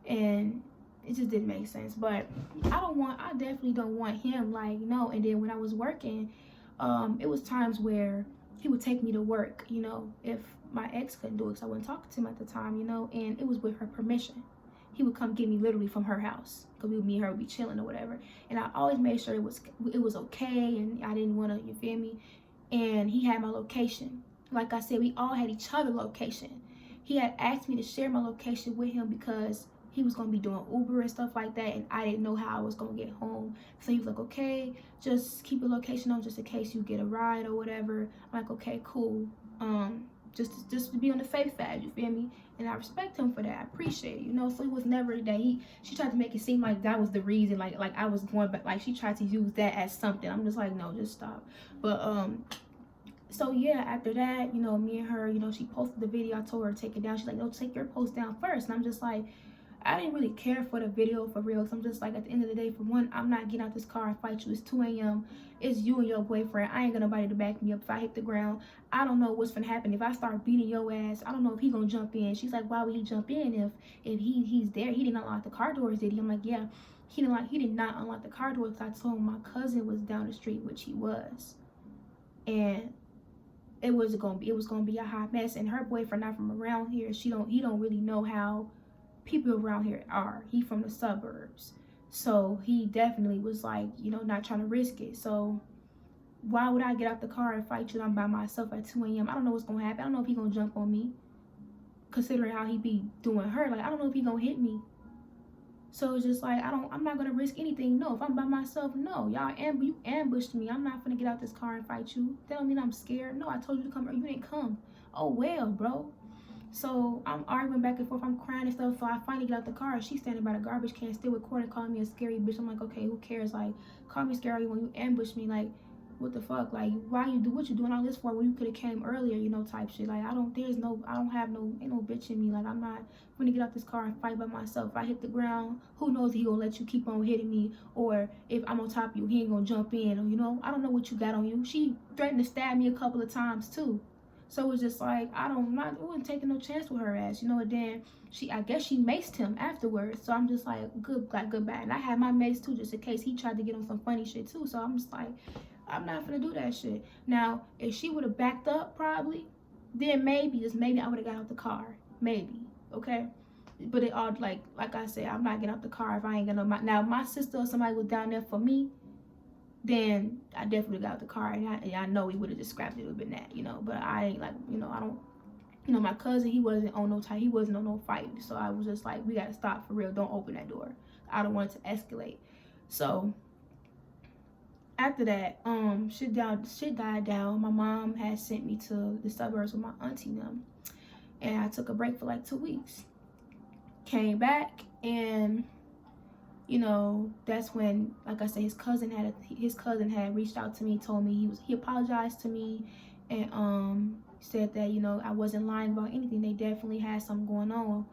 And it just didn't make sense. But I definitely don't want him, like, no. And then when I was working, it was times where he would take me to work, you know, if my ex couldn't do it, because I wasn't talking to him at the time, you know, and it was with her permission. He would come get me literally from her house, because me and her would be chilling or whatever. And I always made sure it was okay, and I didn't want to, you feel me? And he had my location. Like I said, we all had each other's location. He had asked me to share my location with him because he was going to be doing Uber and stuff like that, and I didn't know how I was going to get home. So he was like, okay, just keep your location on just in case you get a ride or whatever. I'm like, okay, cool. Just to be on the safe side, you feel me? And I respect him for that. I appreciate it, you know? So it was never that she tried to make it seem like that was the reason, like I was going back, like she tried to use that as something. I'm just like, no, just stop. But, so yeah, after that, you know, me and her, you know, she posted the video. I told her to take it down. She's like, no, take your post down first. And I'm just like, I didn't really care for the video for real. So I'm just like, at the end of the day, for one, I'm not getting out this car and fight you. It's 2 a.m. It's you and your boyfriend. I ain't got nobody to back me up. If I hit the ground, I don't know what's gonna happen. If I start beating your ass, I don't know if he gonna jump in. She's like, why would he jump in if he's there? He didn't unlock the car doors, did he? I'm like, yeah, he did not unlock the car doors. I told him my cousin was down the street, which he was, and it was gonna be a hot mess. And her boyfriend not from around here. He don't really know how people around here are. He from the suburbs, so he definitely was like, you know, not trying to risk it. So Why would I get out the car and fight you? I'm by myself at 2 a.m. I don't know what's gonna happen. I don't know if he gonna jump on me, considering how he be doing her. Like, I don't know if he gonna hit me. So it's just like, I'm not gonna risk anything. No, if I'm by myself, no. You ambushed me. I'm not gonna get out this car and fight you. That don't mean I'm scared. No, I told you to come, or you didn't come. Oh well, bro. So I'm arguing back and forth. I'm crying and stuff. So I finally get out the car. She's standing by the garbage can, still recording, calling me a scary bitch. I'm like, okay, who cares? Like, call me scary when you ambush me. Like, what the fuck? Like, why you do what you doing all this for when you could have came earlier, you know, type shit. Like, ain't no bitch in me. Like, I'm not gonna get out this car and fight by myself. If I hit the ground, who knows if he gonna let you keep on hitting me, or if I'm on top of you, he ain't gonna jump in, or, you know, I don't know what you got on you. She threatened to stab me a couple of times too. So it's just like, I wasn't taking no chance with her ass, you know. And then I guess she maced him afterwards. So I'm just like, goodbye. And I had my mace too, just in case he tried to get on some funny shit too. So I'm just like, I'm not gonna do that shit. Now, if she would have backed up, probably, then maybe I would have got out the car. Maybe, okay? But it all, like I said, I'm not getting out the car if I ain't gonna. Now, if my sister or somebody was down there for me, then I definitely got out the car, and I know he would have just scrapped it. It would have been that, you know. But I ain't, like, you know, I don't, you know, my cousin, he wasn't on no fight. So I was just like, we gotta stop for real. Don't open that door. I don't want it to escalate. So after that, shit died down. My mom had sent me to the suburbs with my auntie and them, and I took a break for like 2 weeks. Came back, and you know, that's when, like I said, his cousin had reached out to me, told me he apologized to me, and said that, you know, I wasn't lying about anything. They definitely had something going on.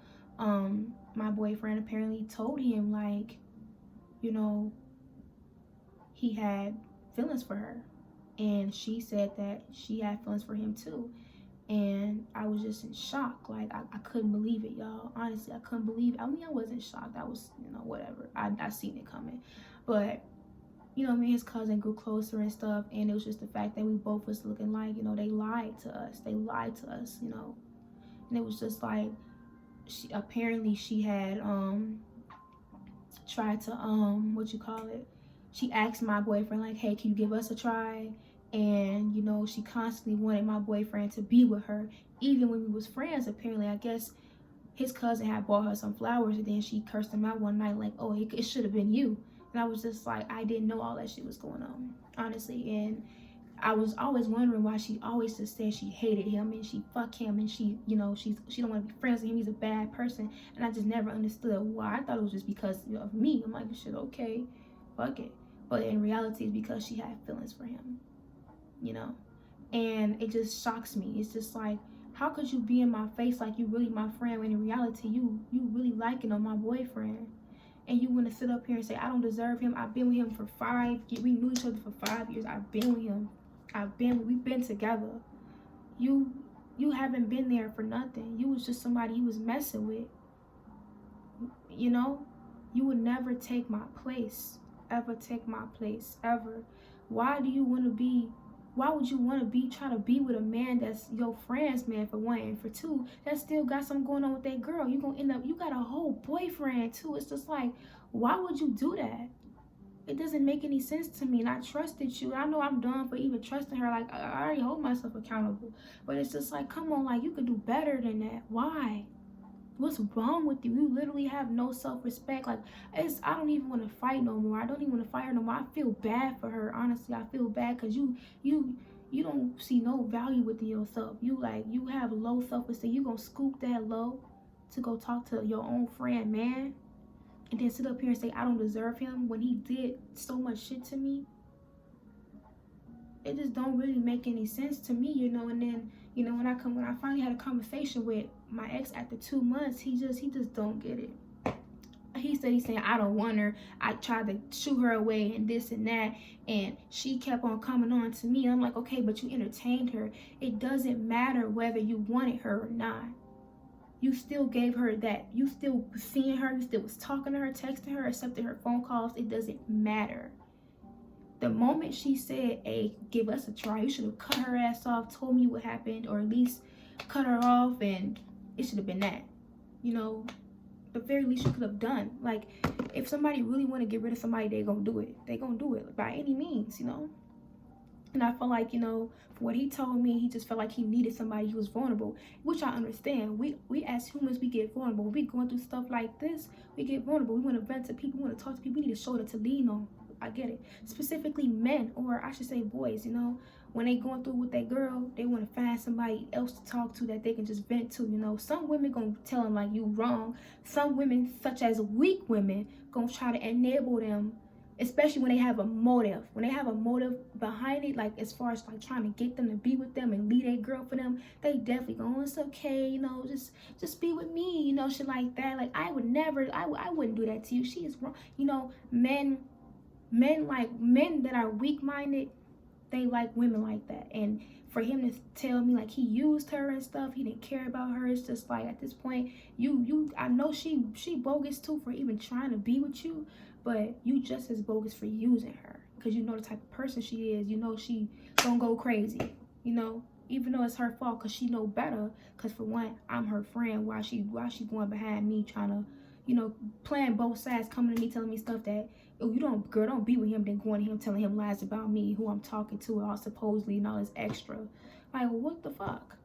My boyfriend apparently told him, like, you know, he had feelings for her, and she said that she had feelings for him too. And I was just in shock. Like, I couldn't believe it, y'all. Honestly, I couldn't believe it. I mean, I wasn't shocked. I was, you know, whatever. I seen it coming. But, you know, me and his cousin grew closer and stuff. And it was just the fact that we both was looking like, you know, they lied to us. They lied to us, you know. And it was just like, she had tried to, she asked my boyfriend, like, hey, can you give us a try? And, you know, she constantly wanted my boyfriend to be with her, even when we was friends. Apparently, I guess his cousin had bought her some flowers, and then she cursed him out one night, like, oh, it should have been you. And I was just like, I didn't know all that shit was going on, honestly. And I was always wondering why she always just said she hated him, and she fuck him, and she, you know, she don't want to be friends with him. He's a bad person. And I just never understood why. I thought it was just because, you know, of me. I'm like, shit, okay, fuck it. But in reality, it's because she had feelings for him, you know. And it just shocks me. It's just like, how could you be in my face like you really my friend, when in reality you really liking on my boyfriend? And you want to sit up here and say I don't deserve him? I've been with him for 5 years. We knew each other for 5 years. I've been with him. We've been together. You haven't been there for nothing. You was just somebody he was messing with. You know, you would never take my place. Ever take my place, ever. Why would you want to try to be with a man that's your friend's man, for one, and for two, that still got something going on with that girl? You gonna end up, you got a whole boyfriend too. It's just like, why would you do that? It doesn't make any sense to me. And I trusted you. I know I'm dumb for even trusting her. Like, I already hold myself accountable. But it's just like, come on, like, you could do better than that. Why? What's wrong with you? You literally have no self-respect. Like, I don't even want to fight no more. I don't even want to fight her no more. I feel bad for her. Honestly, I feel bad because you don't see no value within yourself. You have low self-esteem. You gonna scoop that low to go talk to your own friend, man, and then sit up here and say I don't deserve him when he did so much shit to me. It just don't really make any sense to me, you know. And then, you know, when I finally had a conversation with my ex after 2 months, he just don't get it. He's saying I don't want her. I tried to shoo her away and this and that, and she kept on coming on to me. I'm like, okay, but you entertained her. It doesn't matter whether you wanted her or not. You still gave her that. You still seeing her. You still was talking to her, texting her, accepting her phone calls. It doesn't matter. The moment she said, hey, give us a try, you should have cut her ass off, told me what happened, or at least cut her off, and it should have been that. You know, the very least you could have done. Like, if somebody really want to get rid of somebody, they gonna do it. They gonna do it by any means, you know. And I feel like, you know, for what he told me, he just felt like he needed somebody who was vulnerable, which I understand. We as humans, we get vulnerable. When we going through stuff like this, we get vulnerable. We want to vent to people, we want to talk to people, we need a shoulder to lean on. I get it. Specifically men, or I should say boys, you know, when they going through with that girl, they want to find somebody else to talk to that they can just vent to, you know. Some women gonna tell them like you wrong. Some women, such as weak women, gonna try to enable them, especially when they have a motive. When they have a motive behind it, like as far as like trying to get them to be with them and leave a girl for them, they definitely go, oh, it's okay, you know, just be with me, you know, shit like that. Like I would never, I wouldn't do that to you. She is wrong, you know. Men that are weak-minded, they like women like that. And for him to tell me like he used her and stuff, he didn't care about her, it's just like at this point, I know she bogus too for even trying to be with you, but you just as bogus for using her, because you know the type of person she is. You know she gonna go crazy, you know, even though it's her fault, because she know better. Because for one, I'm her friend. Why she going behind me trying to, you know, playing both sides, coming to me telling me stuff that, oh, you don't, girl, don't be with him, then going to him telling him lies about me, who I'm talking to, all supposedly, and all this extra. Like, what the fuck?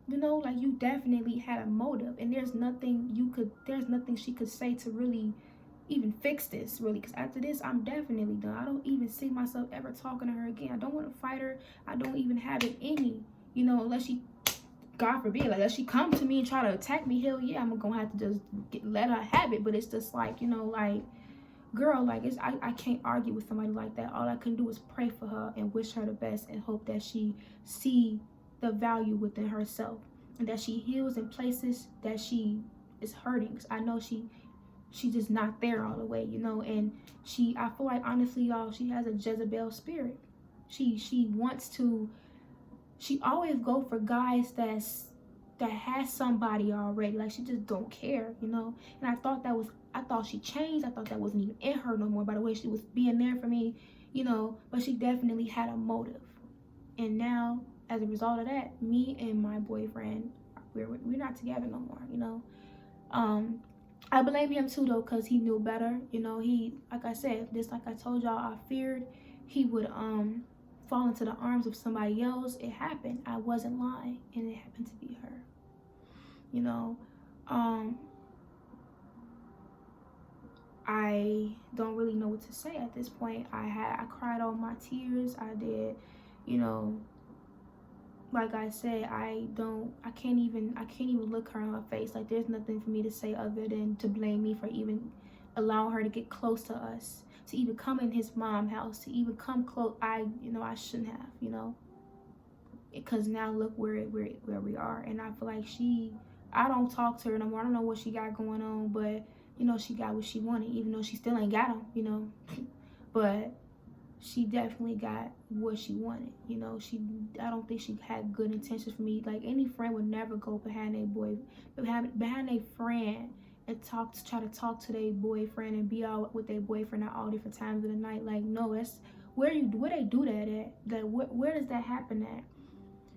You know, like, you definitely had a motive, and there's nothing she could say to really even fix this, really, because after this, I'm definitely done. I don't even see myself ever talking to her again. I don't want to fight her. I don't even have it in me, you know, unless she, God forbid, like, unless she come to me and try to attack me, hell yeah, I'm gonna have to just let her have it. But it's just like, you know, like, girl, like, I can't argue with somebody like that. All I can do is pray for her and wish her the best and hope that she see the value within herself, and that she heals in places that she is hurting. Cause I know she's just not there all the way, you know. And I feel like, honestly, y'all, she has a Jezebel spirit. She wants to, she always go for guys that has somebody already. Like, she just don't care, you know. And I thought she changed. I thought that wasn't even in her no more, by the way she was being there for me, you know. But she definitely had a motive. And now, as a result of that, me and my boyfriend, we're not together no more, you know. I blame him too, though, because he knew better, you know. He, like I said, just like I told y'all, I feared he would fall into the arms of somebody else. It happened. I wasn't lying, and it happened to be her, you know. I don't really know what to say at this point. I cried all my tears. I did, you know. Like I said, I can't even look her in her face. Like, there's nothing for me to say other than to blame me for even allowing her to get close to us, to even come in his mom's house, to even come close. I shouldn't have, you know, because now look where we are. And I feel like I don't talk to her no more. I don't know what she got going on, but you know, she got what she wanted, even though she still ain't got him, you know. But she definitely got what she wanted, you know. I don't think she had good intentions for me. Like, any friend would never go behind behind a friend and try to talk to their boyfriend and be out with their boyfriend at all different times of the night. Like, no, that's where they do that at. Like, where does that happen at?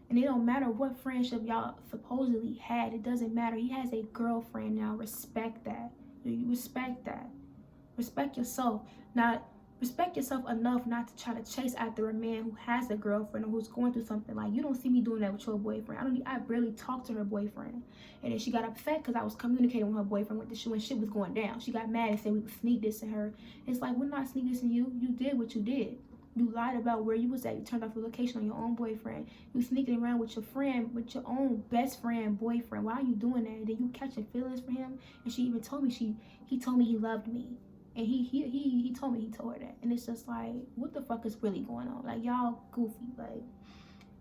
And it don't matter what friendship y'all supposedly had. It doesn't matter. He has a girlfriend now. Respect that. You respect that. Respect yourself. Not respect yourself enough not to try to chase after a man who has a girlfriend or who's going through something. Like, you don't see me doing that with your boyfriend. I barely talked to her boyfriend. And then she got upset because I was communicating with her boyfriend when shit was going down. She got mad and said we would sneak dissing her. It's like, we're not sneak dissing you. You did what you did. You lied about where you was at. You turned off the location on your own boyfriend. You sneaking around with your friend, with your own best friend boyfriend. Why are you doing that? And then you catching feelings for him. And she even told me he told me he loved me. And he told me he told her that. And it's just like, what the fuck is really going on? Like, y'all goofy. Like,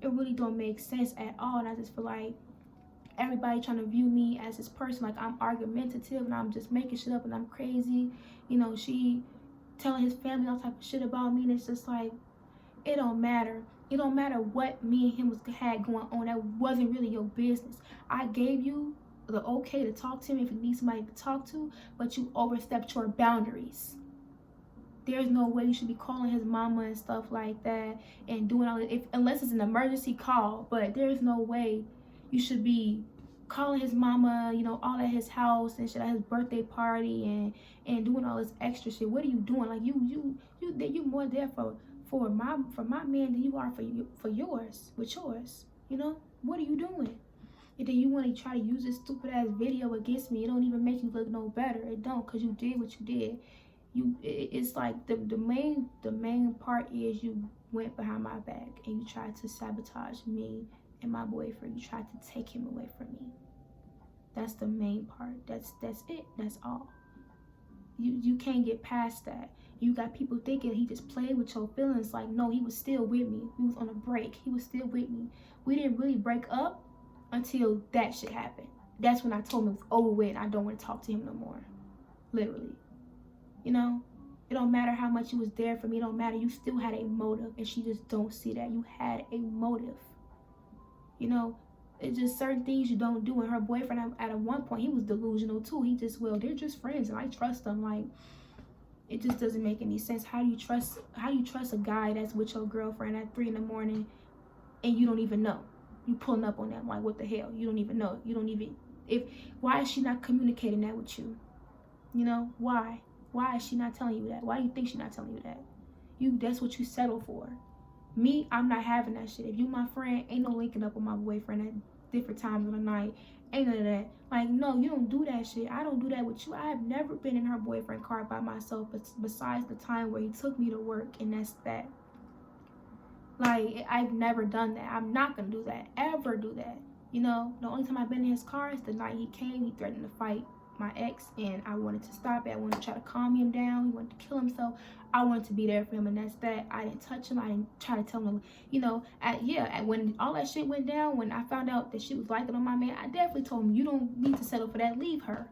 it really don't make sense at all. And I just feel like everybody trying to view me as this person, like I'm argumentative and I'm just making shit up and I'm crazy. You know, she telling his family all type of shit about me, and it's just like, it don't matter. It don't matter what me and him had going on. That wasn't really your business. I gave you the okay to talk to him if you need somebody to talk to, but you overstepped your boundaries. There's no way you should be calling his mama and stuff like that and doing all that, unless it's an emergency call. But there's no way you should be calling his mama, you know, all at his house and shit, at his birthday party and doing all this extra shit. What are you doing? Like, you more there for my man than you are for yours, with yours. You know, what are you doing? And then you want to try to use this stupid ass video against me. It don't even make you look no better. It don't, cause you did what you did. It's like the main part is you went behind my back and you tried to sabotage me and my boyfriend. You tried to take him away from me. That's the main part. That's it. That's all. You can't get past that. You got people thinking he just played with your feelings. Like, no, he was still with me. We was on a break. He was still with me. We didn't really break up until that shit happened. That's when I told him it was over with and I don't want to talk to him no more. Literally. You know? It don't matter how much you was there for me. It don't matter. You still had a motive. And she just don't see that. You had a motive. You know? It's just certain things you don't do. And her boyfriend, at one point, he was delusional too. He just, well, they're just friends and I trust them. Like, it just doesn't make any sense. How do you trust a guy that's with your girlfriend at 3 in.the.morning and you don't even know? You pulling up on them, like, what the hell? You don't even know. You don't even, why is she not communicating that with you? You know, why? Why is she not telling you that? Why do you think she's not telling you that? That's what you settle for. Me, I'm not having that shit. If you my friend, ain't no linking up with my boyfriend at different times of the night. Ain't none of that. Like, no, you don't do that shit. I don't do that with you. I have never been in her boyfriend car by myself, besides the time where he took me to work, and that's that. Like, I've never done that. I'm not gonna do that. Ever do that. You know, the only time I've been in his car is the night he came. He threatened to fight my ex, and I wanted to stop it. I wanted to try to calm him down. He wanted to kill himself. I wanted to be there for him, and that's that. I didn't touch him. I didn't try to tell him, you know, when all that shit went down, when I found out that she was liking on my man, I definitely told him, you don't need to settle for that. Leave her.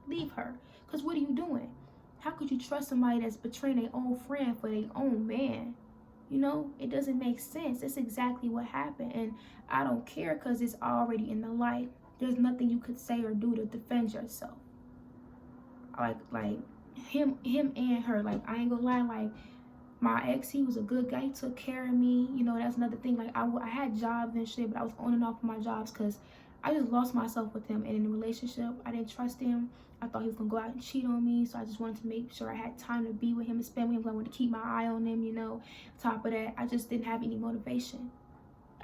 Because what are you doing? How could you trust somebody that's betraying their own friend for their own man? You know, it doesn't make sense. That's exactly what happened, and I don't care because it's already in the light. There's nothing you could say or do to defend yourself. Like him and her, like, I ain't gonna lie, like, my ex, he was a good guy. He took care of me. You know, that's another thing. Like, I had jobs and shit, but I was on and off of my jobs because I just lost myself with him. And in the relationship, I didn't trust him. I thought he was gonna go out and cheat on me, so I just wanted to make sure I had time to be with him and spend with him. I wanted to keep my eye on him, you know. On top of that, I just didn't have any motivation.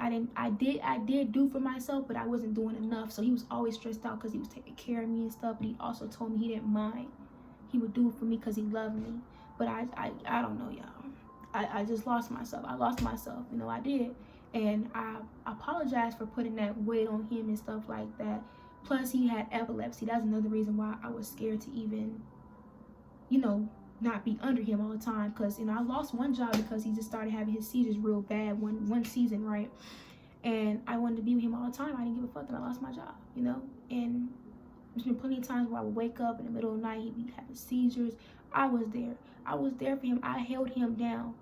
I did do for myself, but I wasn't doing enough. So he was always stressed out because he was taking care of me and stuff. But he also told me he didn't mind. He would do it for me because he loved me. But I don't know, y'all. I just lost myself. I lost myself, you know, I did. And I apologize for putting that weight on him and stuff like that. Plus, he had epilepsy. That's another reason why I was scared to even, you know, not be under him all the time. Because, you know, I lost one job because he just started having his seizures real bad one season, right? And I wanted to be with him all the time. I didn't give a fuck that I lost my job, you know? And there's been plenty of times where I would wake up in the middle of the night, he'd be having seizures. I was there for him. I held him down.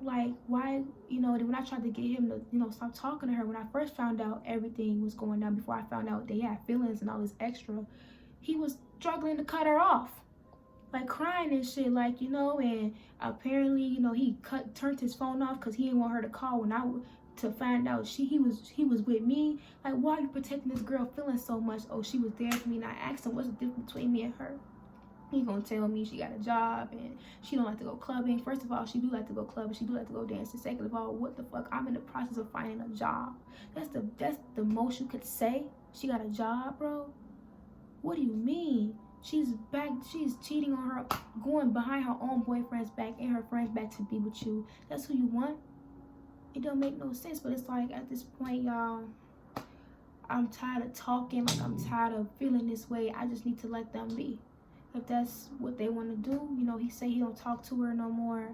Like, why, you know, when I tried to get him to, you know, stop talking to her, when I first found out everything was going down, before I found out they had feelings and all this extra, he was struggling to cut her off, like crying and shit, like, you know. And apparently, you know, he turned his phone off because he didn't want her to call when to find out he was with me. Like, why are you protecting this girl feeling so much? Oh, she was there for me. And I asked him, what's the difference between me and her? He gonna tell me she got a job and she don't like to go clubbing. First of all, she do like to go clubbing. She do like to go dancing. Second of all, what the fuck? I'm in the process of finding a job. That's the most you could say. She got a job, bro. What do you mean? She's cheating on her, going behind her own boyfriend's back and her friend's back to be with you. That's who you want? It don't make no sense. But it's like, at this point, y'all, I'm tired of talking. Like, I'm tired of feeling this way. I just need to let them be. If that's what they want to do, you know, he say he don't talk to her no more.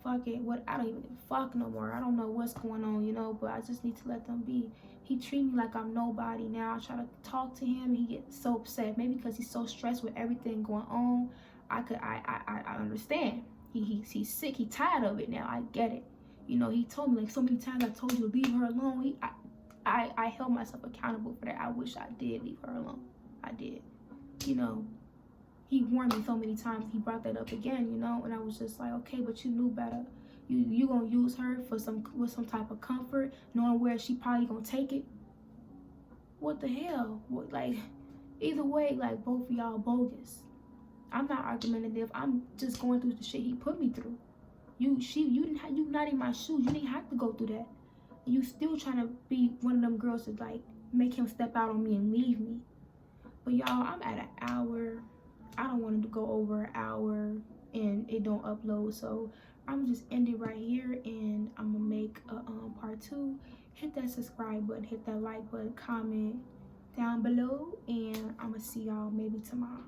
Fuck it. I don't even give a fuck no more. I don't know what's going on, you know, but I just need to let them be. He treat me like I'm nobody now. I try to talk to him and he gets so upset. Maybe because he's so stressed with everything going on. I understand. He's sick. He tired of it now. I get it. You know, he told me, like, so many times I told you to leave her alone. I held myself accountable for that. I wish I did leave her alone. I did. You know, he warned me so many times. He brought that up again, you know, and I was just like, okay, but you knew better. You gonna use her with some type of comfort, knowing where she probably gonna take it. What the hell? What, like, either way, like, both of y'all bogus. I'm not argumentative. I'm just going through the shit he put me through. You not in my shoes. You didn't have to go through that. You still trying to be one of them girls that like make him step out on me and leave me. But y'all, I'm at an hour. I don't want to go over an hour and it don't upload, so I'm just end it right here, and I'm gonna make a part 2. Hit that subscribe button, hit that like button, comment down below, and I'm gonna see y'all maybe tomorrow.